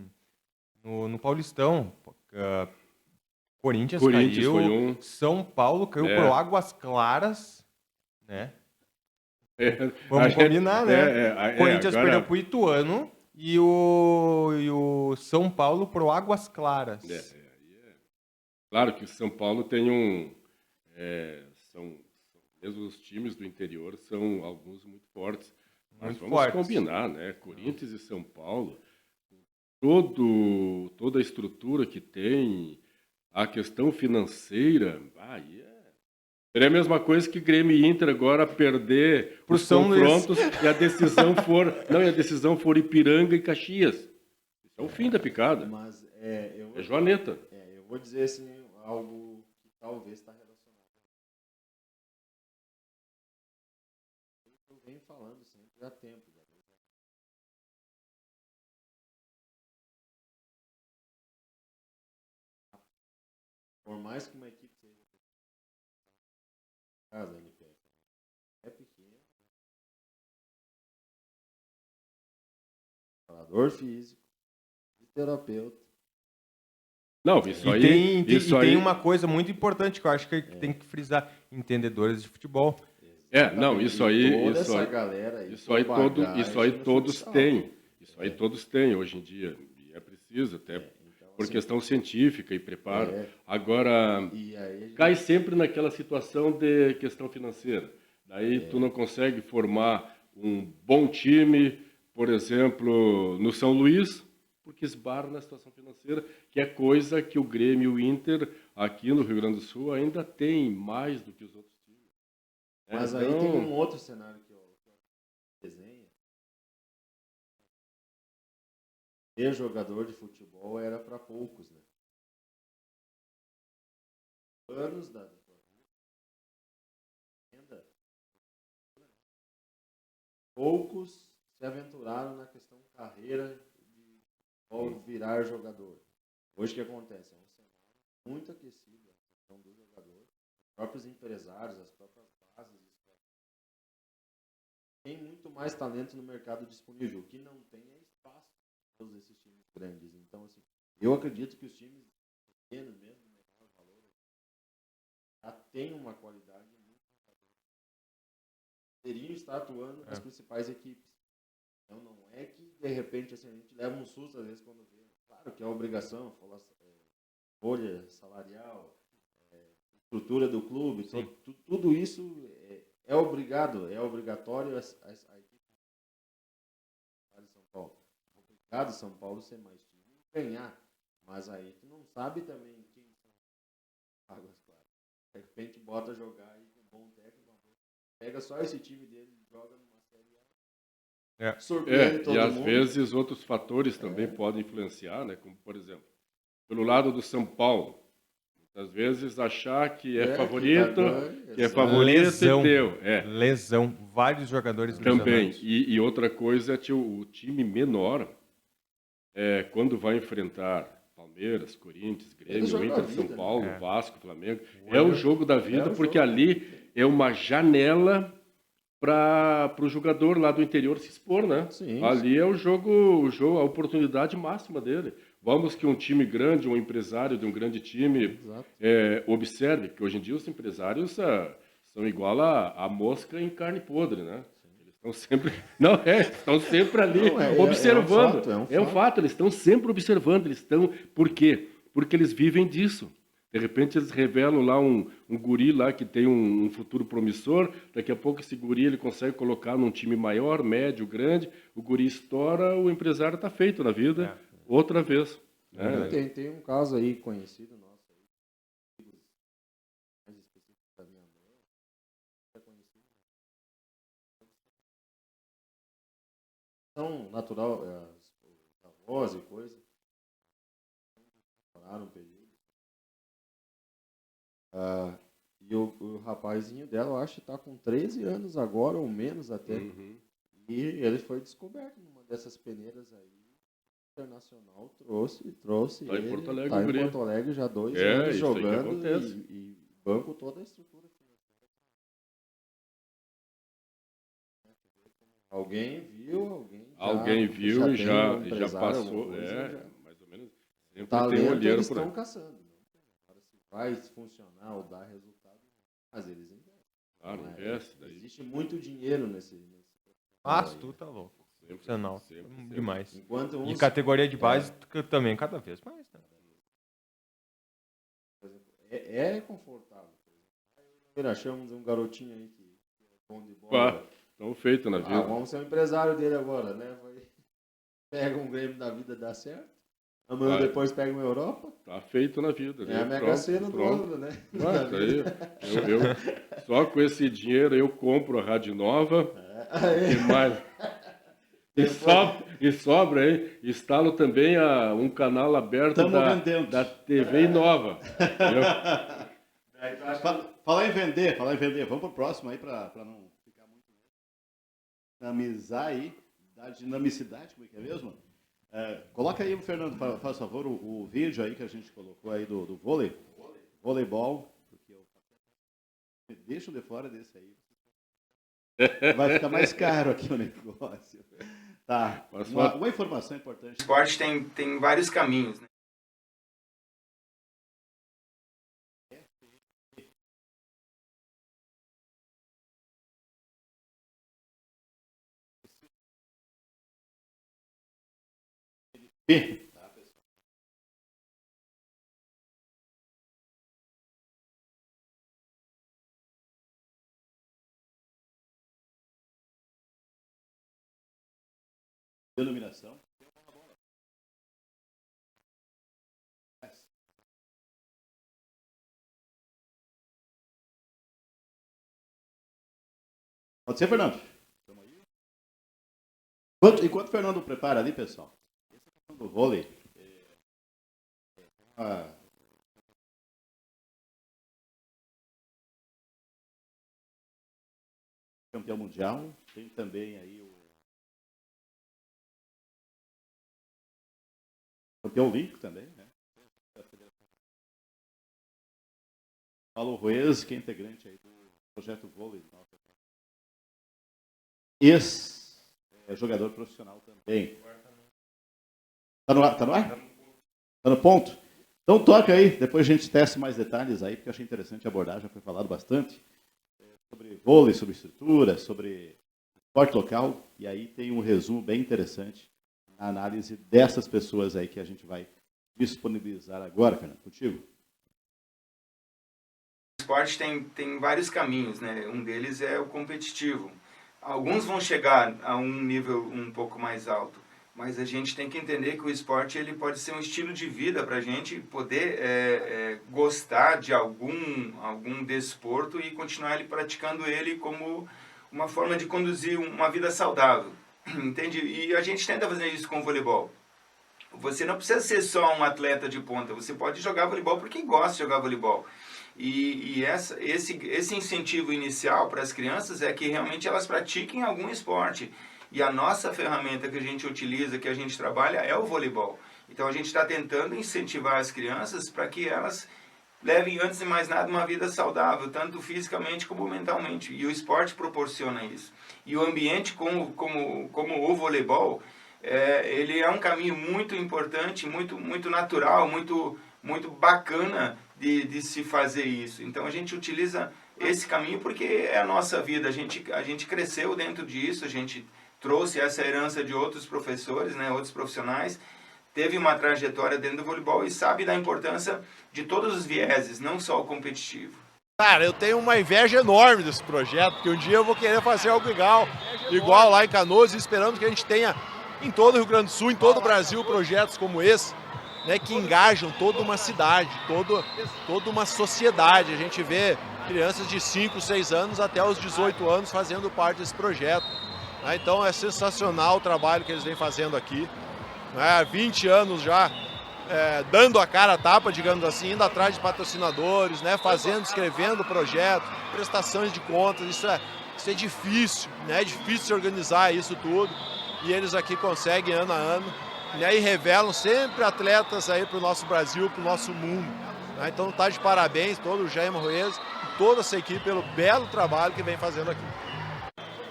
[SPEAKER 5] Paulistão. Corinthians caiu,
[SPEAKER 6] foi um.
[SPEAKER 5] São Paulo caiu por Águas Claras, né? Vamos
[SPEAKER 6] gente,
[SPEAKER 5] combinar, né? Corinthians
[SPEAKER 6] agora,
[SPEAKER 5] perdeu pro Ituano e o São Paulo pro Águas Claras.
[SPEAKER 6] Claro que o São Paulo tem mesmo os times do interior são alguns muito fortes. Mas vamos combinar, né? Corinthians e São Paulo, toda a estrutura que tem, a questão financeira, seria a mesma coisa que Grêmio e Inter agora perder os confrontos e a decisão for Ipiranga e Caxias. Isso é o fim da picada.
[SPEAKER 7] Mas
[SPEAKER 6] é Joaneta.
[SPEAKER 7] Eu vou dizer assim, algo que talvez está relacionado. Eu venho falando sempre há tempo. Por mais que uma equipe seja casa, é pequena, preparador físico, terapeuta.
[SPEAKER 6] Não, isso aí.
[SPEAKER 5] Tem uma coisa muito importante que eu acho que tem que frisar: entendedores de futebol.
[SPEAKER 6] Isso aí todos têm. Isso aí todos têm hoje em dia. E é preciso até. Por questão científica e preparo. Agora, cai sempre naquela situação de questão financeira. Daí tu não consegue formar um bom time, por exemplo, no São Luís, porque esbarra na situação financeira, que é coisa que o Grêmio e o Inter, aqui no Rio Grande do Sul, ainda tem mais do que os outros times.
[SPEAKER 7] Mas aí tem um outro cenário que eu desenho. Ser jogador de futebol era para poucos, né? Anos da renda. Poucos se aventuraram na questão carreira de virar jogador. Hoje o que acontece? É um cenário muito aquecido, a questão do jogador. Os próprios empresários, as próprias bases, tem muito mais talento no mercado disponível. O que não tem é espaço para todos esses times grandes. Então, assim, eu acredito que os times pequenos mesmo, de menor valor, já têm uma qualidade muito poderiam estar atuando nas principais equipes. Então, não é que, de repente, assim, a gente leva um susto, às vezes, quando vê. Claro que é obrigação, folha salarial, estrutura do clube, tudo isso é obrigatório a equipe de São Paulo. É complicado São Paulo ser mais time e ganhar, mas aí tu não sabe também quem são Águas Claras. De repente bota jogar aí com um bom técnico, pega só esse time dele e joga numa série A. Surpreende todo
[SPEAKER 6] e
[SPEAKER 7] mundo.
[SPEAKER 6] às vezes outros fatores também podem influenciar, né? Como, por exemplo, pelo lado do São Paulo, às vezes achar que é favorito, que é favorito
[SPEAKER 5] lesão,
[SPEAKER 6] e teu.
[SPEAKER 5] Lesão, vários jogadores
[SPEAKER 6] também.
[SPEAKER 5] lesionados.
[SPEAKER 6] E outra coisa é que o time menor, quando vai enfrentar Palmeiras, Corinthians, Grêmio, Inter, São Paulo, Vasco, Flamengo, é o jogo da vida, porque ali é uma janela para o jogador lá do interior se expor, né?
[SPEAKER 7] Sim,
[SPEAKER 6] ali é o jogo, a oportunidade máxima dele. Vamos que um time grande, um empresário de um grande time observe que hoje em dia os empresários são igual a mosca em carne podre, né? Eles estão sempre estão sempre ali observando. É um fato, eles estão sempre observando. Por quê? Porque eles vivem disso. De repente eles revelam lá um guri lá que tem um futuro promissor, daqui a pouco esse guri ele consegue colocar num time maior, médio, grande, o guri estoura, o empresário está feito na vida outra vez.
[SPEAKER 7] Tem um caso aí conhecido nosso, mais específico da minha mãe, é conhecido. São natural, avós e coisa. namoraram um período. E o rapazinho dela, eu acho que está com 13 anos agora, ou menos até.
[SPEAKER 6] Uhum.
[SPEAKER 7] E ele foi descoberto numa dessas peneiras aí. Internacional trouxe
[SPEAKER 6] Tá em
[SPEAKER 7] ele.
[SPEAKER 6] Porto Alegre,
[SPEAKER 7] Tá em
[SPEAKER 6] guri.
[SPEAKER 7] Porto Alegre já 2
[SPEAKER 6] É,
[SPEAKER 7] anos
[SPEAKER 6] isso aí que
[SPEAKER 7] jogando
[SPEAKER 6] acontece.
[SPEAKER 7] e banco toda a estrutura financeira. Alguém viu
[SPEAKER 6] e
[SPEAKER 7] tem
[SPEAKER 6] já,
[SPEAKER 7] um
[SPEAKER 6] e já
[SPEAKER 7] empresário,
[SPEAKER 6] passou.
[SPEAKER 7] alguma coisa,
[SPEAKER 6] Mais ou menos. Sempre
[SPEAKER 7] o
[SPEAKER 6] tem um
[SPEAKER 7] talento
[SPEAKER 6] olheiro
[SPEAKER 7] eles
[SPEAKER 6] por aí.
[SPEAKER 7] estão caçando. Né? Agora, se vai funcionar ou dar resultado, mas eles investem.
[SPEAKER 6] Claro,
[SPEAKER 7] Mas
[SPEAKER 6] investe. Daí.
[SPEAKER 7] existe muito dinheiro nesse
[SPEAKER 5] Ah,
[SPEAKER 7] aí.
[SPEAKER 5] tu tá louco.
[SPEAKER 6] Sempre,
[SPEAKER 5] Profissional.
[SPEAKER 6] sempre.
[SPEAKER 5] Demais.
[SPEAKER 7] Enquanto
[SPEAKER 5] E
[SPEAKER 7] uns,
[SPEAKER 5] categoria de base também, cada vez mais. Né?
[SPEAKER 7] é confortável. Achamos um garotinho aí que é bom de bola.
[SPEAKER 6] Estão feitos na vida.
[SPEAKER 7] Vamos ser o empresário dele agora, né? Pega um Grêmio da vida, dá certo. Amanhã depois pega uma Europa.
[SPEAKER 6] Tá feito na vida.
[SPEAKER 7] É a Mega Sena do ano, né?
[SPEAKER 6] Isso aí, eu, só com esse dinheiro eu compro a Rádio Nova. E mais. E sobra, hein? Instalo também um canal aberto da TV Nova.
[SPEAKER 1] Falar em vender. Vamos pro próximo aí para não ficar muito dinamizar aí, dar dinamicidade, como é que é mesmo? Coloca aí, Fernando, faz favor, o vídeo aí que a gente colocou aí do voleibol, porque eu deixo de fora desse aí. Vai ficar mais caro aqui o negócio. Tá. Uma informação importante.
[SPEAKER 8] O esporte tem vários caminhos, né?
[SPEAKER 1] Tá, pessoal. Denominação. Pode ser, Fernando? Enquanto o Fernando prepara ali, pessoal, essa questão do vôlei campeão mundial, tem também aí o campeão olímpico também, né? Paulo Ruiz, que é integrante aí do projeto vôlei. Ex-jogador profissional também. Tá no ar? Tá no ponto? Então toca aí, depois a gente testa mais detalhes aí, porque eu achei interessante abordar, já foi falado bastante sobre vôlei, sobre estrutura, sobre esporte local, e aí tem um resumo bem interessante na análise dessas pessoas aí que a gente vai disponibilizar agora, Fernando, contigo.
[SPEAKER 8] O esporte tem vários caminhos, né? Um deles é o competitivo. Alguns vão chegar a um nível um pouco mais alto, mas a gente tem que entender que o esporte ele pode ser um estilo de vida para a gente poder gostar de algum desporto e continuar praticando ele como uma forma de conduzir uma vida saudável, entende? E a gente tenta fazer isso com o voleibol. Você não precisa ser só um atleta de ponta, você pode jogar voleibol porque gosta de jogar voleibol. E esse incentivo inicial para as crianças é que realmente elas pratiquem algum esporte. E a nossa ferramenta que a gente utiliza, que a gente trabalha, é o voleibol. Então a gente está tentando incentivar as crianças para que elas levem, antes de mais nada, uma vida saudável, tanto fisicamente como mentalmente. E o esporte proporciona isso. E o ambiente como o voleibol, ele é um caminho muito importante, muito natural, muito bacana de se fazer isso. Então a gente utiliza esse caminho porque é a nossa vida. A gente cresceu dentro disso, a gente trouxe essa herança de outros professores, né, outros profissionais, teve uma trajetória dentro do voleibol e sabe da importância de todos os vieses, não só o competitivo.
[SPEAKER 9] Cara, eu tenho uma inveja enorme desse projeto, porque um dia eu vou querer fazer algo igual lá em Canoas, e esperamos que a gente tenha em todo o Rio Grande do Sul, em todo o Brasil, projetos como esse, né, que engajam toda uma cidade, toda uma sociedade. A gente vê crianças de 5, 6 anos até os 18 anos fazendo parte desse projeto. Então é sensacional o trabalho que eles vêm fazendo aqui. Há 20 anos já dando a cara a tapa, digamos assim, indo atrás de patrocinadores, né, escrevendo projetos, prestações de contas, isso é difícil, né, é difícil organizar isso tudo, e eles aqui conseguem ano a ano, né, e revelam sempre atletas aí para o nosso Brasil, para o nosso mundo, né, então tá de parabéns todo o Jaime Ruiz e toda essa equipe pelo belo trabalho que vem fazendo aqui.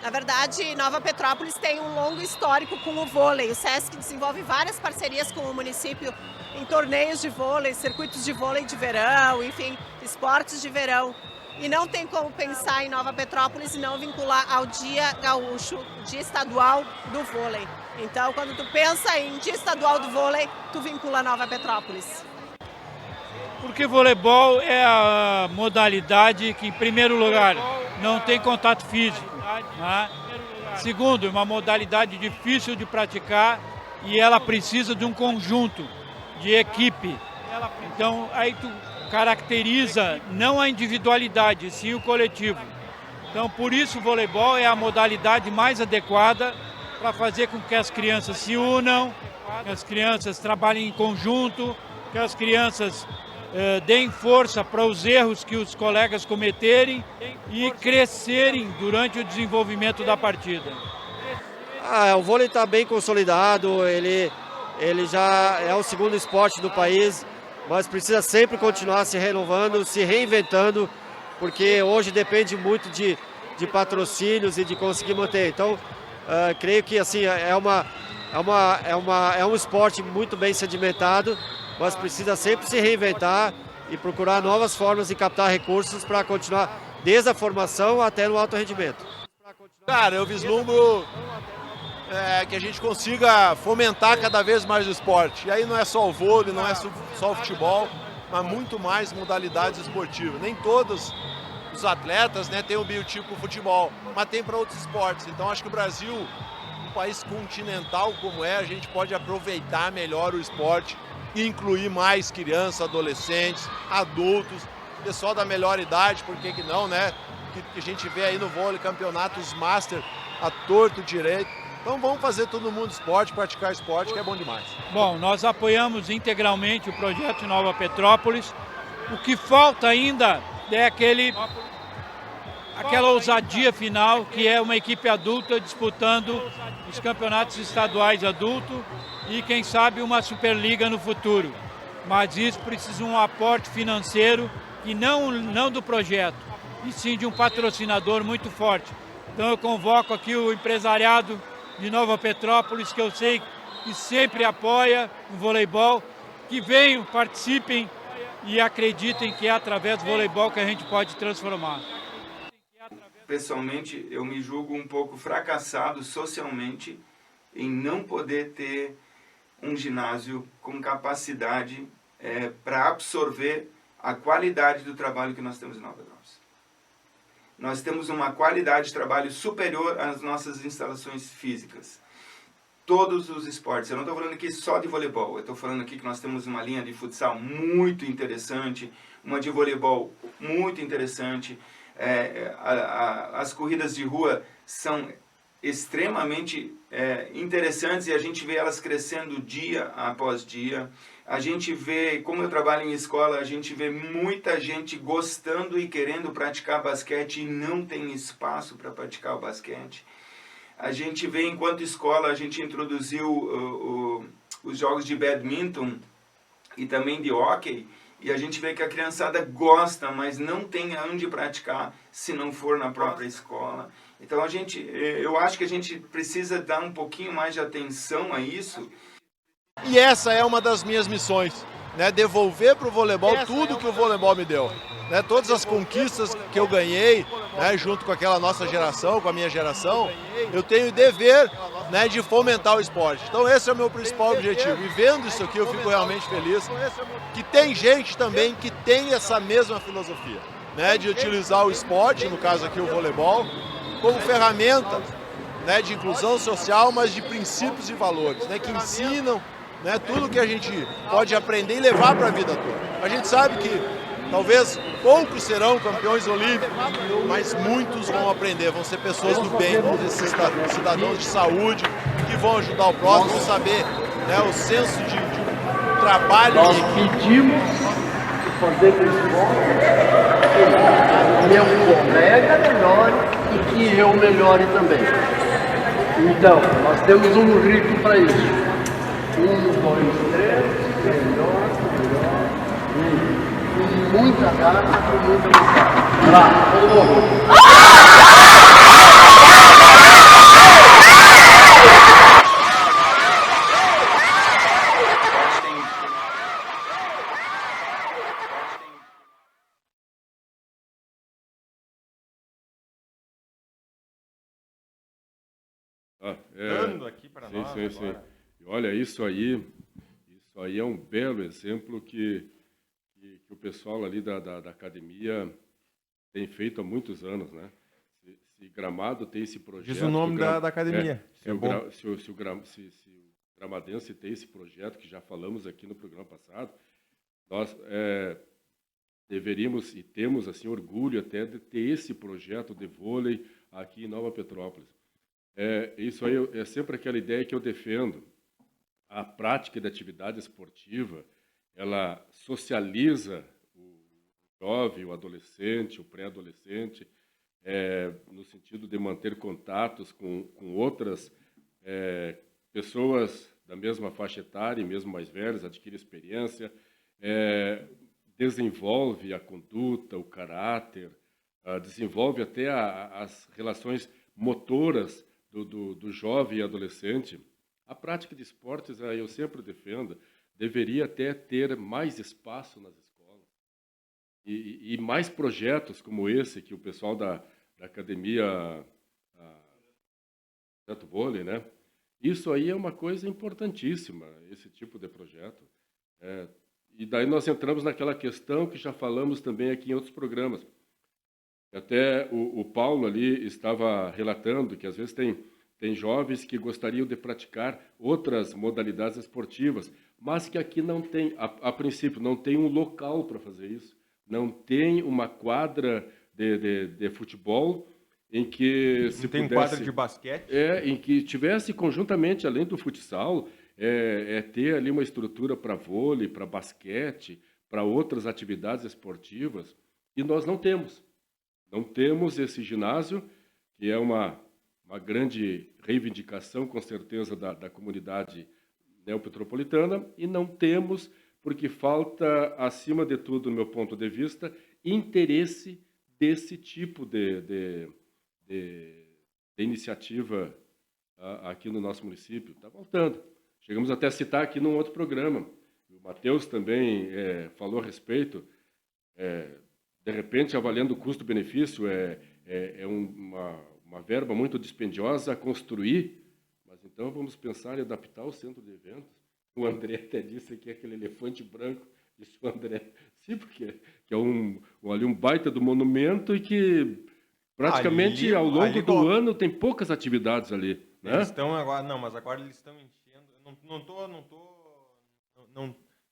[SPEAKER 10] Na verdade, Nova Petrópolis tem um longo histórico com o vôlei. O SESC desenvolve várias parcerias com o município em torneios de vôlei, circuitos de vôlei de verão, enfim, esportes de verão. E não tem como pensar em Nova Petrópolis e não vincular ao Dia Gaúcho, Dia Estadual do Vôlei. Então, quando tu pensa em Dia Estadual do Vôlei, tu vincula Nova Petrópolis.
[SPEAKER 11] Porque voleibol é a modalidade que, em primeiro lugar, não tem contato físico. Né? Segundo, é uma modalidade difícil de praticar e ela precisa de um conjunto, de equipe. Então, aí tu caracteriza não a individualidade, sim o coletivo. Então, por isso o voleibol é a modalidade mais adequada para fazer com que as crianças se unam, que as crianças trabalhem em conjunto, que as crianças deem força para os erros que os colegas cometerem e crescerem durante o desenvolvimento da partida.
[SPEAKER 12] O vôlei está bem consolidado, ele já é o segundo esporte do país, mas precisa sempre continuar se renovando, se reinventando, porque hoje depende muito de patrocínios e de conseguir manter. Então, creio que assim, é um esporte muito bem sedimentado, mas precisa sempre se reinventar e procurar novas formas de captar recursos para continuar desde a formação até no alto rendimento.
[SPEAKER 9] Cara, eu vislumbro que a gente consiga fomentar cada vez mais o esporte. E aí não é só o vôlei, não é só o futebol, mas muito mais modalidades esportivas. Nem todos os atletas, né, têm o biotipo futebol, mas tem para outros esportes. Então acho que o Brasil, um país continental como a gente pode aproveitar melhor o esporte e incluir mais crianças, adolescentes, adultos, pessoal da melhor idade, por que não, né? Que a gente vê aí no vôlei, campeonatos master, a torto direito. Então vamos fazer todo mundo esporte, praticar esporte, que é bom demais.
[SPEAKER 11] Bom, nós apoiamos integralmente o projeto Nova Petrópolis. O que falta ainda é aquela ousadia final, que é uma equipe adulta disputando os campeonatos estaduais adultos e, quem sabe, uma Superliga no futuro. Mas isso precisa de um aporte financeiro e não do projeto, e sim de um patrocinador muito forte. Então eu convoco aqui o empresariado de Nova Petrópolis, que eu sei que sempre apoia o voleibol, que venham, participem e acreditem que é através do voleibol que a gente pode transformar.
[SPEAKER 8] Pessoalmente, eu me julgo um pouco fracassado socialmente em não poder ter um ginásio com capacidade para absorver a qualidade do trabalho que nós temos em Nova Petrópolis. Nós temos uma qualidade de trabalho superior às nossas instalações físicas. Todos os esportes, eu não estou falando aqui só de voleibol, eu estou falando aqui que nós temos uma linha de futsal muito interessante, uma de voleibol muito interessante, as corridas de rua são extremamente interessantes e a gente vê elas crescendo dia após dia. A gente vê, como eu trabalho em escola, a gente vê muita gente gostando e querendo praticar basquete e não tem espaço para praticar o basquete. A gente vê, enquanto escola, a gente introduziu os jogos de badminton e também de hóquei, e a gente vê que a criançada gosta, mas não tem onde praticar se não for na própria escola. Então eu acho que a gente precisa dar um pouquinho mais de atenção a isso.
[SPEAKER 9] E essa é uma das minhas missões, né? Devolver para o voleibol tudo que o voleibol me deu. Né? Todas as conquistas que eu ganhei, né, junto com aquela nossa geração, com a minha geração, eu tenho o dever, né, de fomentar o esporte. Então esse é o meu principal objetivo. E vendo isso aqui eu fico realmente feliz que tem gente também que tem essa mesma filosofia, né, de utilizar o esporte, no caso aqui o voleibol, como ferramenta, né, de inclusão social, mas de princípios e valores, né, que ensinam, né, tudo que a gente pode aprender e levar para a vida toda. A gente sabe que talvez poucos serão campeões olímpicos, mas muitos vão aprender, vão ser pessoas do bem, vão ser cidadãos de saúde, que vão ajudar o próximo, vão saber, né, o senso de trabalho.
[SPEAKER 13] Nós pedimos que fazer o esporte, meu colega melhore e que eu melhore também. Então, nós temos um rito para isso. 1, 2, 3, melhor. Com muita garra, com muita vontade. Vai lá, todo mundo.
[SPEAKER 5] Dando aqui para nós agora.
[SPEAKER 6] Sim. E olha, isso aí é um belo exemplo que o pessoal ali da academia tem feito há muitos anos, né? Se Gramado tem esse projeto...
[SPEAKER 5] Diz o nome da academia.
[SPEAKER 6] Se o Gramadense tem esse projeto, que já falamos aqui no programa passado, nós deveríamos e temos assim, orgulho até de ter esse projeto de vôlei aqui em Nova Petrópolis. Isso aí é sempre aquela ideia que eu defendo. A prática da atividade esportiva, ela socializa o jovem, o adolescente, o pré-adolescente, no sentido de manter contatos com outras pessoas da mesma faixa etária, mesmo mais velhas, adquire experiência, desenvolve a conduta, o caráter, desenvolve até as relações motoras do jovem e adolescente. A prática de esportes, eu sempre defendo, deveria até ter mais espaço nas escolas e mais projetos como esse que o pessoal da academia Projeto Vôlei, né? Isso aí é uma coisa importantíssima, esse tipo de projeto. E daí nós entramos naquela questão que já falamos também aqui em outros programas. Até o Paulo ali estava relatando que às vezes tem jovens que gostariam de praticar outras modalidades esportivas, mas que aqui não tem, a princípio, não tem um local para fazer isso. Não tem uma quadra de futebol em que se
[SPEAKER 5] tem
[SPEAKER 6] pudesse...
[SPEAKER 5] quadra de basquete?
[SPEAKER 6] Em que tivesse conjuntamente, além do futsal, ter ali uma estrutura para vôlei, para basquete, para outras atividades esportivas, e nós não temos. Não temos esse ginásio, que é uma grande reivindicação, com certeza, da comunidade neopetropolitana, e não temos, porque falta, acima de tudo, no meu ponto de vista, interesse desse tipo de iniciativa aqui no nosso município. Está faltando. Chegamos até a citar aqui num outro programa. O Matheus também falou a respeito. De repente, avaliando o custo-benefício, uma verba muito dispendiosa a construir, mas então vamos pensar em adaptar o centro de eventos. O André até disse que é aquele elefante branco, disse o André. Sim, porque que é ali um baita do monumento e que praticamente ao longo do ano tem poucas atividades ali. Né?
[SPEAKER 5] Eles estão agora, mas agora eles estão enchendo.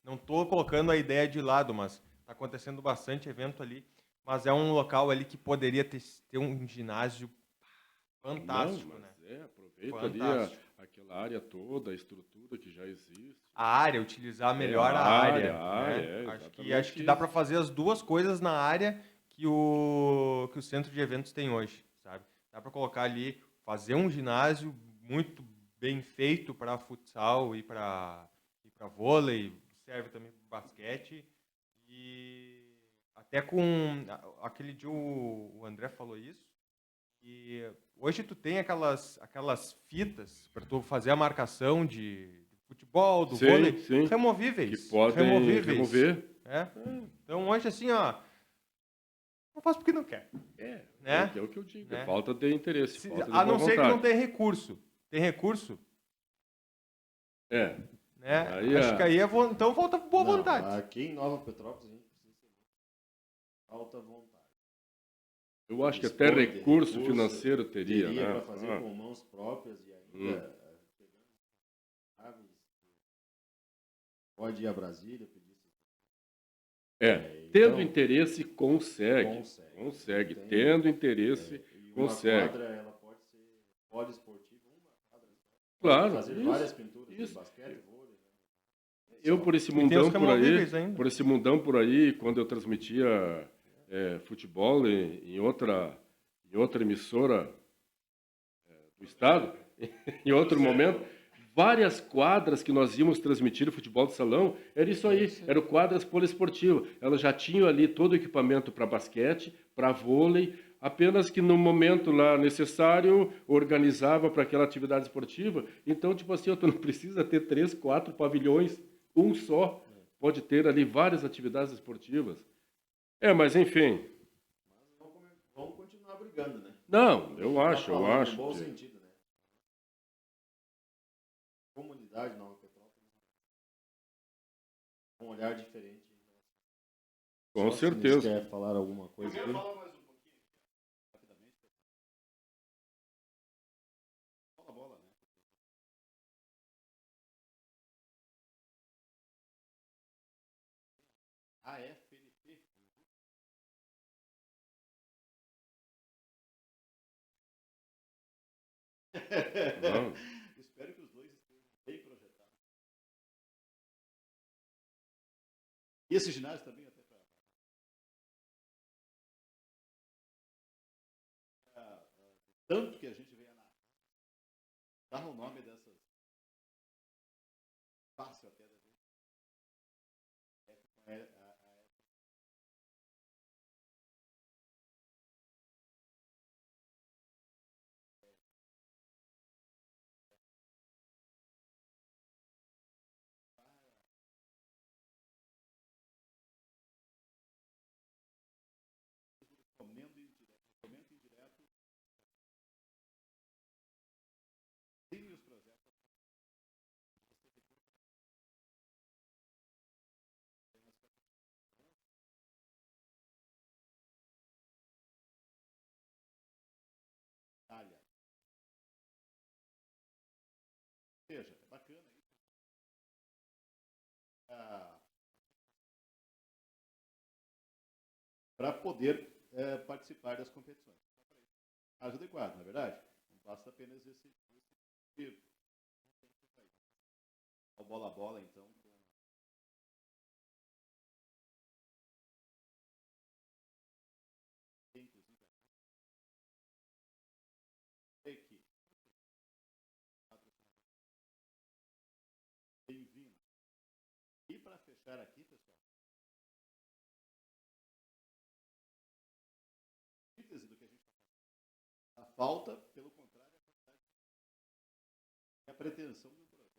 [SPEAKER 5] Não tô colocando a ideia de lado, mas está acontecendo bastante evento ali. Mas é um local ali que poderia ter um ginásio fantástico,
[SPEAKER 6] não, mas
[SPEAKER 5] né?
[SPEAKER 6] Aproveita fantástico. Ali aquela área toda, a estrutura que já existe.
[SPEAKER 5] A área, utilizar melhor a área. Acho que dá para fazer as duas coisas na área que o centro de eventos tem hoje, sabe? Dá para colocar ali, fazer um ginásio muito bem feito para futsal e para vôlei, serve também para basquete. E até com aquele dia o André falou isso. E hoje tu tem aquelas fitas para tu fazer a marcação de futebol, do vôlei, removíveis.
[SPEAKER 6] Que podem remover.
[SPEAKER 5] Então hoje assim, não faz porque não quer.
[SPEAKER 6] É o que eu digo. É falta de interesse.
[SPEAKER 5] A não ser que não tem recurso. Tem recurso? Acho que aí então falta boa vontade.
[SPEAKER 7] Aqui em Nova Petrópolis a gente precisa ter alta vontade.
[SPEAKER 6] Eu acho que até recurso financeiro teria, né?
[SPEAKER 7] Para fazer com mãos próprias e ainda pode ir a Brasília pedir.
[SPEAKER 6] Tendo interesse, consegue. Tendo interesse, consegue.
[SPEAKER 7] Uma quadra, ela pode ser poliesportiva, uma quadra.
[SPEAKER 6] Claro.
[SPEAKER 7] Fazer várias pinturas de basquete, vôlei.
[SPEAKER 6] Eu, por esse mundão por aí, quando eu transmitia futebol em outra emissora do estado, em outro momento, várias quadras que nós íamos transmitir o futebol de salão, era isso aí, eram quadras poliesportivas. Elas já tinham ali todo o equipamento para basquete, para vôlei, apenas que no momento lá necessário organizava para aquela atividade esportiva. Então, tipo assim, tu não precisa ter 3, 4 pavilhões, um só. Pode ter ali várias atividades esportivas. Mas enfim.
[SPEAKER 1] Vamos continuar brigando, né?
[SPEAKER 6] Não, eu acho.
[SPEAKER 1] No bom sentido, né? Comunidade Nova Petrópolis. Um olhar diferente.
[SPEAKER 6] Com certeza.
[SPEAKER 1] Você quer falar alguma coisa? Eu quero falar mais um pouquinho, rapidamente. Fala a bola, né? AFNP. Espero que os dois estejam bem projetados. E esse ginásio também até para tanto que a gente vem dar o nome dessas fácil até da gente. Comendo indireto. Sim, os projetos. Veja, é bacana isso. Para poder participar das competições. Caso adequado, não é verdade? Não basta apenas esse tiro. O bola a bola, então. Inclusive, aqui. Bem-vindo. E para fechar aqui, pessoal, síntese do que a gente está falando. A falta, pelo contrário, é a pretensão do projeto.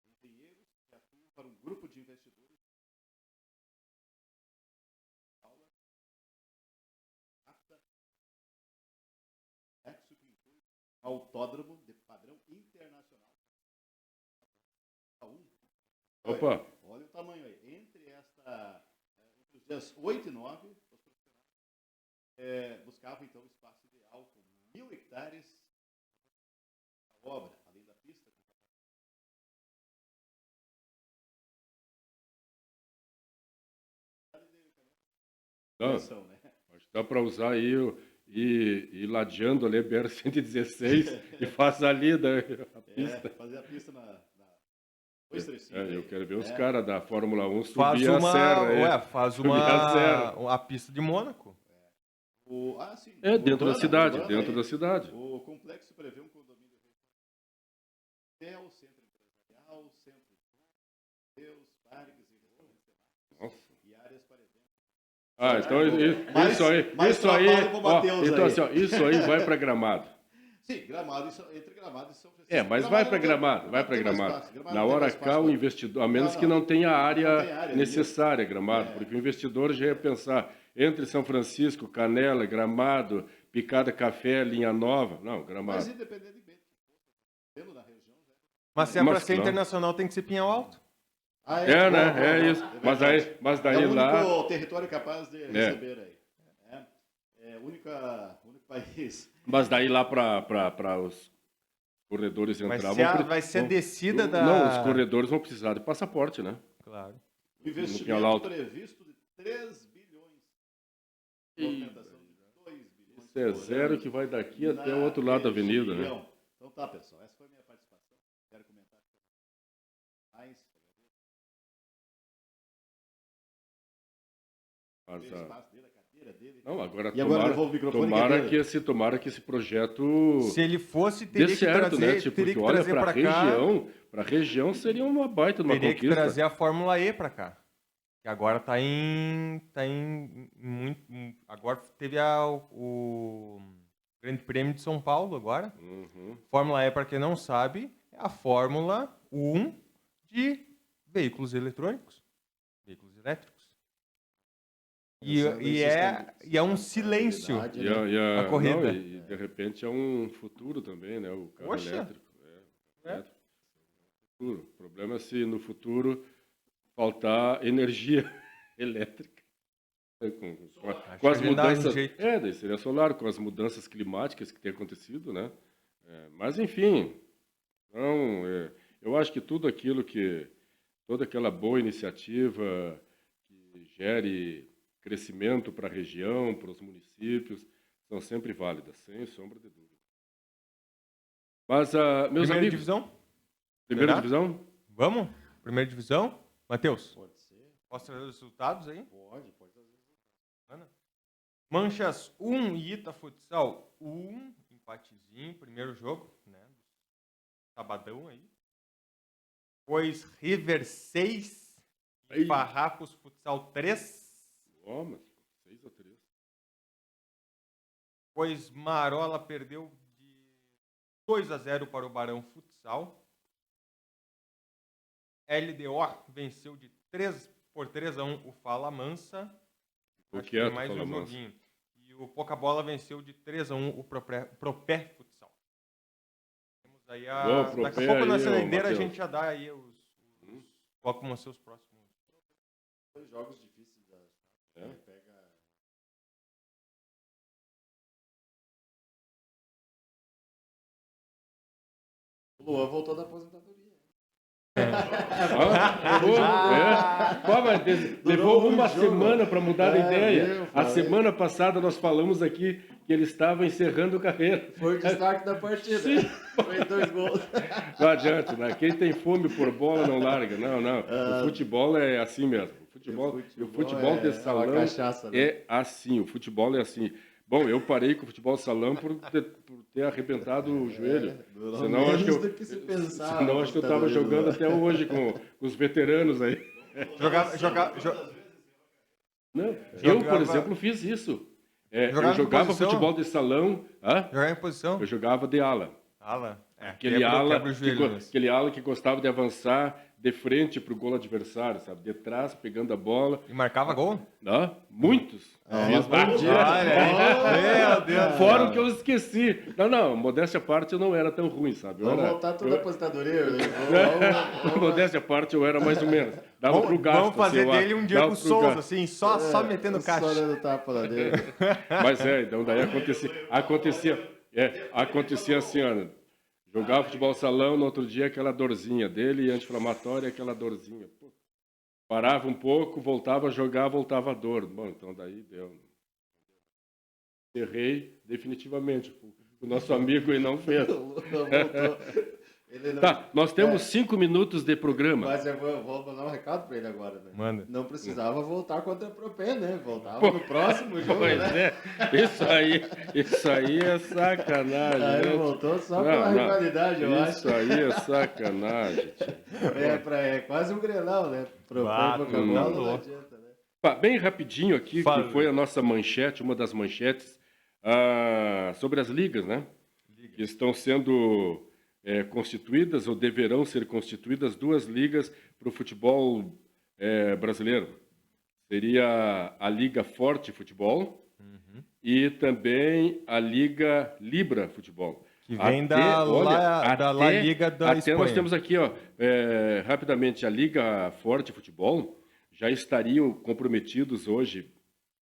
[SPEAKER 1] Engenheiros que atuam para um grupo de investidores. Autódromo de padrão internacional.
[SPEAKER 6] Opa!
[SPEAKER 1] Olha o tamanho aí. Entre os dias 8 e 9, os profissionais buscavam então o espaço ideal com 1.000 hectares de obra, além da pista.
[SPEAKER 6] Não, acho que dá para usar aí e ladeando ali a BR-116 e faz ali a pista.
[SPEAKER 1] Fazer a pista na 235.
[SPEAKER 6] Eu quero ver os caras da Fórmula 1 subir a serra.
[SPEAKER 5] Faz a pista de Mônaco.
[SPEAKER 1] Sim,
[SPEAKER 6] dentro da cidade.
[SPEAKER 1] O complexo prevê um condomínio hotel, centro empresarial, centro de museus, parques e restaurantes e áreas para eventos.
[SPEAKER 6] Então isso aí vai para Gramado.
[SPEAKER 1] Sim, Gramado, entre Gramado e São Francisco.
[SPEAKER 6] Mas vai para Gramado, Na hora cá, o investidor, a menos que não tenha área necessária, Gramado, porque o investidor já ia pensar entre São Francisco, Canela, Gramado, Picada Café, Linha Nova. Não, Gramado.
[SPEAKER 1] Mas independentemente, tendo na região...
[SPEAKER 5] Mas se é para ser internacional, tem que ser Pinhal Alto.
[SPEAKER 6] É isso. Mas daí lá...
[SPEAKER 1] É o único território capaz de receber aí. É o único país.
[SPEAKER 6] Mas daí lá para os corredores entrar...
[SPEAKER 5] Vai ser a descida da...
[SPEAKER 6] Não, os corredores vão precisar de passaporte, né?
[SPEAKER 5] Claro.
[SPEAKER 1] O investimento previsto de 3 bilhões Movimentação de 2 bilhões.
[SPEAKER 6] Isso é zero que vai daqui até o outro lado da avenida, né?
[SPEAKER 1] Então tá, pessoal. Essa foi a minha participação. Quero comentar mais.
[SPEAKER 6] Não, agora tomara que esse projeto
[SPEAKER 5] se ele fosse, teria
[SPEAKER 6] dê certo,
[SPEAKER 5] que trazer,
[SPEAKER 6] né? Tipo,
[SPEAKER 5] teria
[SPEAKER 6] porque
[SPEAKER 5] que
[SPEAKER 6] olha,
[SPEAKER 5] trazer
[SPEAKER 6] para a região seria uma baita de uma
[SPEAKER 5] teria
[SPEAKER 6] conquista.
[SPEAKER 5] Que trazer a Fórmula E para cá. Que agora está agora teve o Grande Prêmio de São Paulo agora. Fórmula E, para quem não sabe, é a Fórmula 1 de veículos eletrônicos, veículos elétricos. E é um silêncio a corrida.
[SPEAKER 6] Não, e de repente é um futuro também, né? O carro elétrico. Futuro. O problema é se no futuro faltar energia elétrica. Com as mudanças. Daí seria solar, com as mudanças climáticas que tem acontecido, né? Mas, enfim, então, eu acho que tudo aquilo toda aquela boa iniciativa que gere crescimento para a região, para os municípios, são sempre válidas, sem sombra de dúvida. Mas, meus amigos...
[SPEAKER 5] Divisão?
[SPEAKER 6] Primeira divisão?
[SPEAKER 5] Vamos? Primeira divisão? Matheus?
[SPEAKER 7] Pode ser.
[SPEAKER 5] Posso trazer os resultados aí?
[SPEAKER 7] Pode trazer os resultados.
[SPEAKER 5] Manchas 1 e Ita Futsal 1, empatezinho, primeiro jogo, né? Sabadão aí. Depois River 6 e Farrapos Futsal 3.
[SPEAKER 6] Mas 6-3.
[SPEAKER 5] Depois Marola perdeu de 2-0 para o Barão Futsal. LDO venceu por 3-1 o Fala Mansa. Acho que é mais um joguinho. E o Pouca Bola venceu de 3-1 o Propé Futsal. Temos aí daqui a pouco na Celendeira a gente já dá aí qual vão ser os próximos.
[SPEAKER 7] 2 jogos difíceis. Pega... O Luan voltou da aposentadoria.
[SPEAKER 6] Levou uma semana para mudar a ideia. A semana passada nós falamos aqui que ele estava encerrando a carreira.
[SPEAKER 7] Foi o destaque da partida.
[SPEAKER 6] Sim.
[SPEAKER 7] Foi 2 gols.
[SPEAKER 6] Não adianta, né? Quem tem fome por bola não larga. Não. O futebol é assim mesmo. O futebol de salão
[SPEAKER 7] cachaça, né?
[SPEAKER 6] é assim. O futebol é assim. Bom, eu parei com o futebol de salão por ter arrebentado o joelho. Senão acho que eu estava jogando até hoje com os veteranos aí. Eu, por exemplo, fiz isso. Eu jogava futebol de salão.
[SPEAKER 5] Jogava em posição?
[SPEAKER 6] Eu jogava de ala.
[SPEAKER 5] Ala?
[SPEAKER 6] Aquele ala que gostava de avançar de frente para o gol adversário, sabe? De trás, pegando a bola.
[SPEAKER 5] E marcava gol?
[SPEAKER 6] Muitos.
[SPEAKER 5] Meu Deus.
[SPEAKER 6] Fora o que eu esqueci. Não, modéstia à parte eu não era tão ruim, sabe?
[SPEAKER 7] Vamos voltar toda a aposentadoria.
[SPEAKER 6] Modéstia à parte eu era mais ou menos. Dava pro gasto.
[SPEAKER 5] Vamos fazer dele um dia com o Souza, assim, só metendo caixa.
[SPEAKER 7] Só dando tapa lá dentro.
[SPEAKER 6] Mas então daí acontecia assim, olha. Jogava futebol salão, no outro dia aquela dorzinha dele, e anti-inflamatória aquela dorzinha. Pô, parava um pouco, voltava a jogar, voltava a dor. Bom, então daí deu. Errei definitivamente. O nosso amigo ele não fez. Tá, nós temos 5 minutos de programa.
[SPEAKER 7] Mas eu vou mandar um recado para ele agora, né?
[SPEAKER 5] Manda.
[SPEAKER 7] Não precisava voltar contra a Propé, né? Voltava no próximo jogo, né?
[SPEAKER 6] Isso aí é sacanagem.
[SPEAKER 7] Aí ele voltou só pela rivalidade, eu acho.
[SPEAKER 6] Isso aí é sacanagem.
[SPEAKER 7] É quase um Grenal, né? Propé e Boca-Bola não adianta, né?
[SPEAKER 6] Bem rapidinho aqui, que foi a nossa manchete, uma das manchetes, sobre as ligas, né? Que estão sendo... constituídas ou deverão ser constituídas 2 ligas para o futebol brasileiro. Seria a Liga Forte Futebol e também a Liga Libra Futebol.
[SPEAKER 5] Que vem da La Liga da Espanha.
[SPEAKER 6] Nós temos aqui, rapidamente, a Liga Forte Futebol já estariam comprometidos hoje,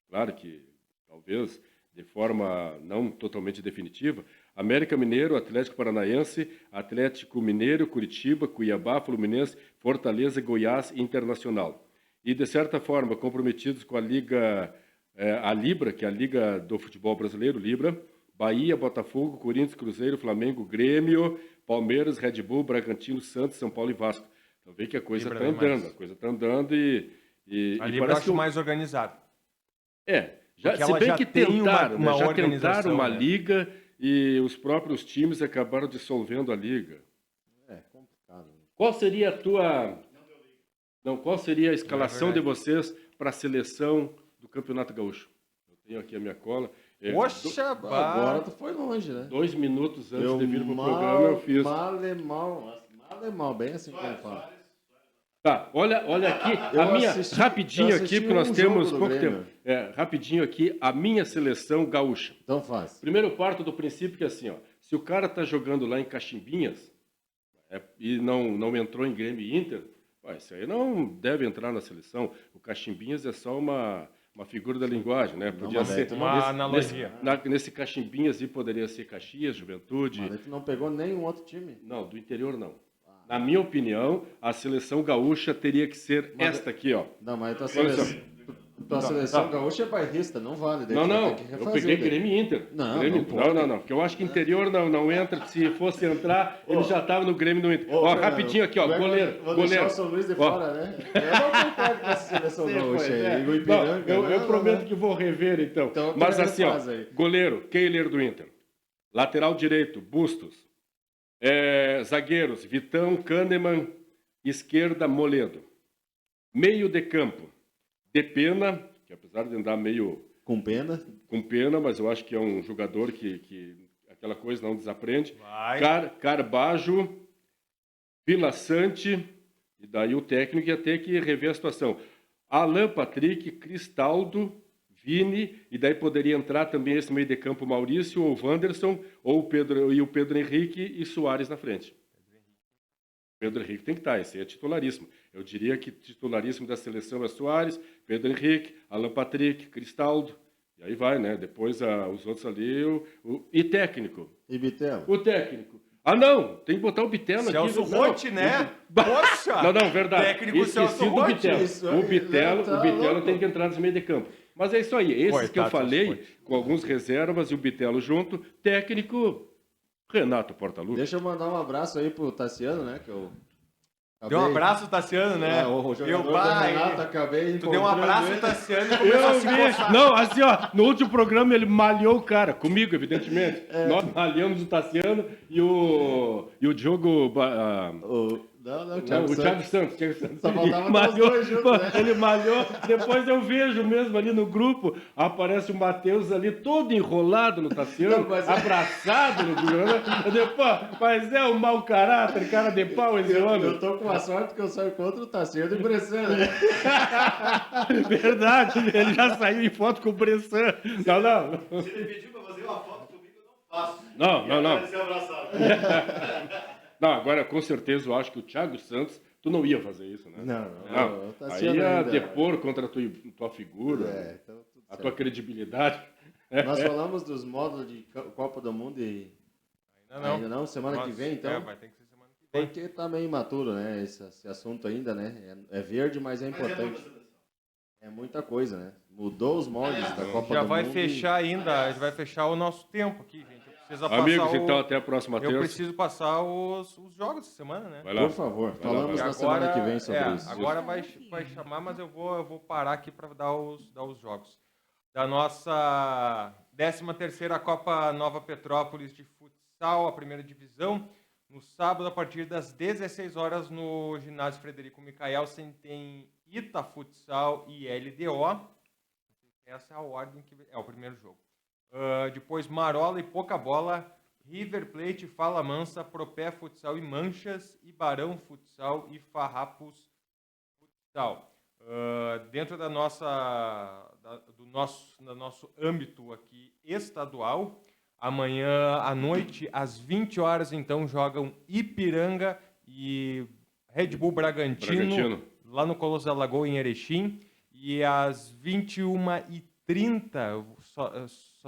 [SPEAKER 6] claro que talvez de forma não totalmente definitiva, América Mineiro, Atlético Paranaense, Atlético Mineiro, Curitiba, Cuiabá, Fluminense, Fortaleza, Goiás e Internacional. E, de certa forma, comprometidos com a Liga a Libra, que é a Liga do Futebol Brasileiro, Libra, Bahia, Botafogo, Corinthians, Cruzeiro, Flamengo, Grêmio, Palmeiras, Red Bull, Bragantino, Santos, São Paulo e Vasco. Então vê que a coisa está andando, e
[SPEAKER 5] a Libra eu acho mais organizada.
[SPEAKER 6] Se bem que tentaram, já tentaram uma liga e os próprios times acabaram dissolvendo a liga.
[SPEAKER 7] É complicado.
[SPEAKER 6] Qual seria qual seria a escalação de vocês para a seleção do Campeonato Gaúcho? Eu tenho aqui a minha cola.
[SPEAKER 5] Poxa,
[SPEAKER 7] agora tu foi longe, né?
[SPEAKER 6] 2 minutos antes de vir para o programa eu fiz.
[SPEAKER 7] Mal, bem assim como fala.
[SPEAKER 6] Tá, olha aqui, rapidinho aqui, porque nós temos pouco tempo. Rapidinho aqui, a minha seleção gaúcha.
[SPEAKER 7] Então faz.
[SPEAKER 6] Primeiro parto do princípio que é assim, ó, se o cara tá jogando lá em Caximbinhas e não entrou em Grêmio e Inter, isso aí não deve entrar na seleção. O Caximbinhas é só uma figura da linguagem, né? Podia ser
[SPEAKER 5] uma analogia.
[SPEAKER 6] Nesse Caximbinhas aí poderia ser Caxias, Juventude.
[SPEAKER 7] Mas tu não pegou nenhum outro time?
[SPEAKER 6] Não, do interior não. Na minha opinião, a seleção gaúcha teria que ser esta aqui, ó.
[SPEAKER 7] Não, mas tua seleção gaúcha é bairrista, não vale.
[SPEAKER 6] Não, eu peguei Grêmio e Inter.
[SPEAKER 7] Não,
[SPEAKER 6] porque eu acho que interior não entra. Se fosse entrar, ele já estava no Grêmio e no Inter. Ó, rapidinho aqui, ó, goleiro.
[SPEAKER 7] Vou deixar o São Luís de fora, né? Eu não concordo com essa seleção gaúcha aí.
[SPEAKER 6] Eu prometo que vou rever, então. Mas assim, ó, goleiro, Kehler do Inter. Lateral direito, Bustos. Zagueiros, Vitão, Kahneman, esquerda, Moledo. Meio de campo, Depena, que apesar de andar meio...
[SPEAKER 7] Com pena,
[SPEAKER 6] mas eu acho que é um jogador que aquela coisa não desaprende. Carbajo, Vila Sante, e daí o técnico ia ter que rever a situação. Alan Patrick, Cristaldo, Vini, e daí poderia entrar também esse meio de campo Maurício, ou Wanderson, ou o Pedro Henrique e Soares na frente. Pedro Henrique tem que estar, esse é titularíssimo. Eu diria que titularíssimo da seleção é Soares, Pedro Henrique, Alan Patrick, Cristaldo, e aí vai, né? Depois os outros ali, e técnico.
[SPEAKER 7] E Bitelo?
[SPEAKER 6] O técnico. Não, tem que botar o Bitelo aqui.
[SPEAKER 5] Celso Rotti, né? Poxa!
[SPEAKER 6] Não, verdade.
[SPEAKER 5] Técnico Celso Rotti.
[SPEAKER 6] O Bitelo tem que entrar nesse meio de campo. Mas é isso aí, esses que eu falei, com alguns reservas e o Bitelo junto, técnico Renato Portaluppi.
[SPEAKER 7] Deixa eu mandar um abraço aí pro Tassiano, né, que eu...
[SPEAKER 5] Deu um abraço, Tassiano, né?
[SPEAKER 7] O jogador do Renato, acabei
[SPEAKER 5] Tu deu um abraço, Tassiano, e começou a se coçar.
[SPEAKER 6] Não, assim, ó, no último programa ele malhou o cara, comigo, evidentemente. Nós malhamos o Tassiano e o Diogo...
[SPEAKER 7] o
[SPEAKER 6] Thiago Santos.
[SPEAKER 7] Só faltava os dois juntos, né?
[SPEAKER 6] Ele malhou, depois eu vejo mesmo ali no grupo, aparece o Matheus ali todo enrolado no Tassiano, abraçado no programa. Mas é um mau caráter, cara de pau esse homem.
[SPEAKER 7] Eu tô com a sorte que eu saio contra o Tassiano e o Bressan, né?
[SPEAKER 6] Verdade, ele já saiu em foto com o Bressan. Não.
[SPEAKER 1] Se ele pediu pra fazer uma foto comigo, eu não faço.
[SPEAKER 6] Não.
[SPEAKER 1] Abraçado.
[SPEAKER 6] Não, agora com certeza eu acho que o Thiago Santos, tu não ia fazer isso, né?
[SPEAKER 7] Não.
[SPEAKER 6] Aí ia depor contra a tua figura,
[SPEAKER 7] então,
[SPEAKER 6] a tua credibilidade.
[SPEAKER 7] Nós falamos dos módulos de Copa do Mundo e... Ainda não? Semana que vem, então?
[SPEAKER 5] Vai ter que ser semana que vem.
[SPEAKER 7] Porque tá meio imaturo, né? Esse assunto ainda, né? É verde, mas é importante. É muita coisa, né? Mudou os moldes da Copa do Mundo.
[SPEAKER 5] Já vai fechar ainda, a gente vai fechar o nosso tempo aqui, gente.
[SPEAKER 6] Amigos, então até a próxima terça.
[SPEAKER 5] Eu preciso passar os jogos essa semana, né?
[SPEAKER 6] Vai lá.
[SPEAKER 7] Por favor, falamos na semana que vem sobre isso.
[SPEAKER 5] Agora vai chamar, mas eu vou parar aqui para dar os jogos. Da nossa 13ª Copa Nova Petrópolis de futsal, a primeira divisão, no sábado, a partir das 16 horas, no ginásio Frederico Micaelsen, tem Ita Futsal e LDO. Essa é a ordem que é o primeiro jogo. Depois Marola e Pouca Bola, River Plate, Fala Mansa, Propé Futsal e Manchas, e Barão Futsal e Farrapos Futsal. Dentro do nosso âmbito aqui estadual, amanhã à noite, às 20 horas, então, jogam Ipiranga e Red Bull Bragantino. Lá no Colosso da Lagoa, em Erechim. E às 21h30, só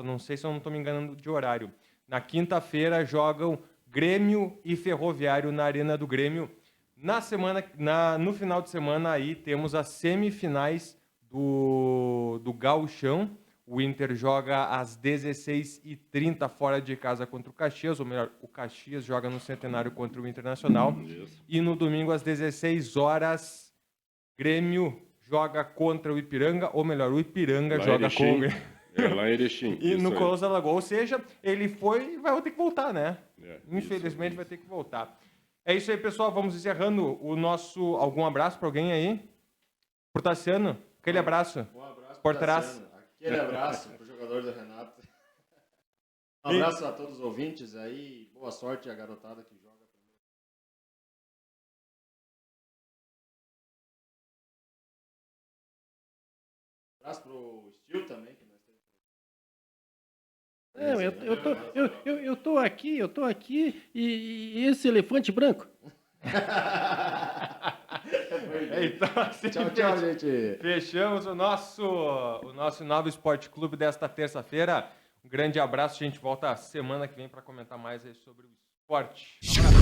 [SPEAKER 5] não sei se eu não estou me enganando de horário, na quinta-feira jogam Grêmio e Ferroviário na Arena do Grêmio. No final de semana aí temos as semifinais do Gauchão. O Inter joga às 16h30 fora de casa contra o Caxias, ou melhor, o Caxias joga no Centenário contra o Internacional.
[SPEAKER 6] Isso.
[SPEAKER 5] E no domingo às 16 horas, Grêmio joga contra o Ipiranga, ou melhor, o Ipiranga
[SPEAKER 6] Lá
[SPEAKER 5] joga
[SPEAKER 6] Erechim.
[SPEAKER 5] com o Grêmio.
[SPEAKER 6] Lá em Erechim.
[SPEAKER 5] E
[SPEAKER 6] isso
[SPEAKER 5] no
[SPEAKER 6] aí.
[SPEAKER 5] Colosso da Lagoa, ou seja, ele foi e vai ter que voltar, né?
[SPEAKER 6] É,
[SPEAKER 5] Infelizmente vai ter que voltar. É isso aí, pessoal. Vamos encerrando o nosso... Algum abraço para alguém aí? Pro Tassiano? Aquele abraço.
[SPEAKER 7] Um abraço
[SPEAKER 5] Por
[SPEAKER 7] pro
[SPEAKER 5] trás.
[SPEAKER 7] Tassiano. Aquele abraço pro jogador do Renato. Um abraço a todos os ouvintes aí. Boa sorte a garotada que joga. Um abraço pro Steel também, que nós temos.
[SPEAKER 14] Eu tô aqui e esse elefante branco.
[SPEAKER 5] Então, assim,
[SPEAKER 7] Tchau, gente.
[SPEAKER 5] Fechamos o nosso Novo Esporte Clube desta terça-feira. Um grande abraço. A gente volta semana que vem para comentar mais aí sobre o esporte.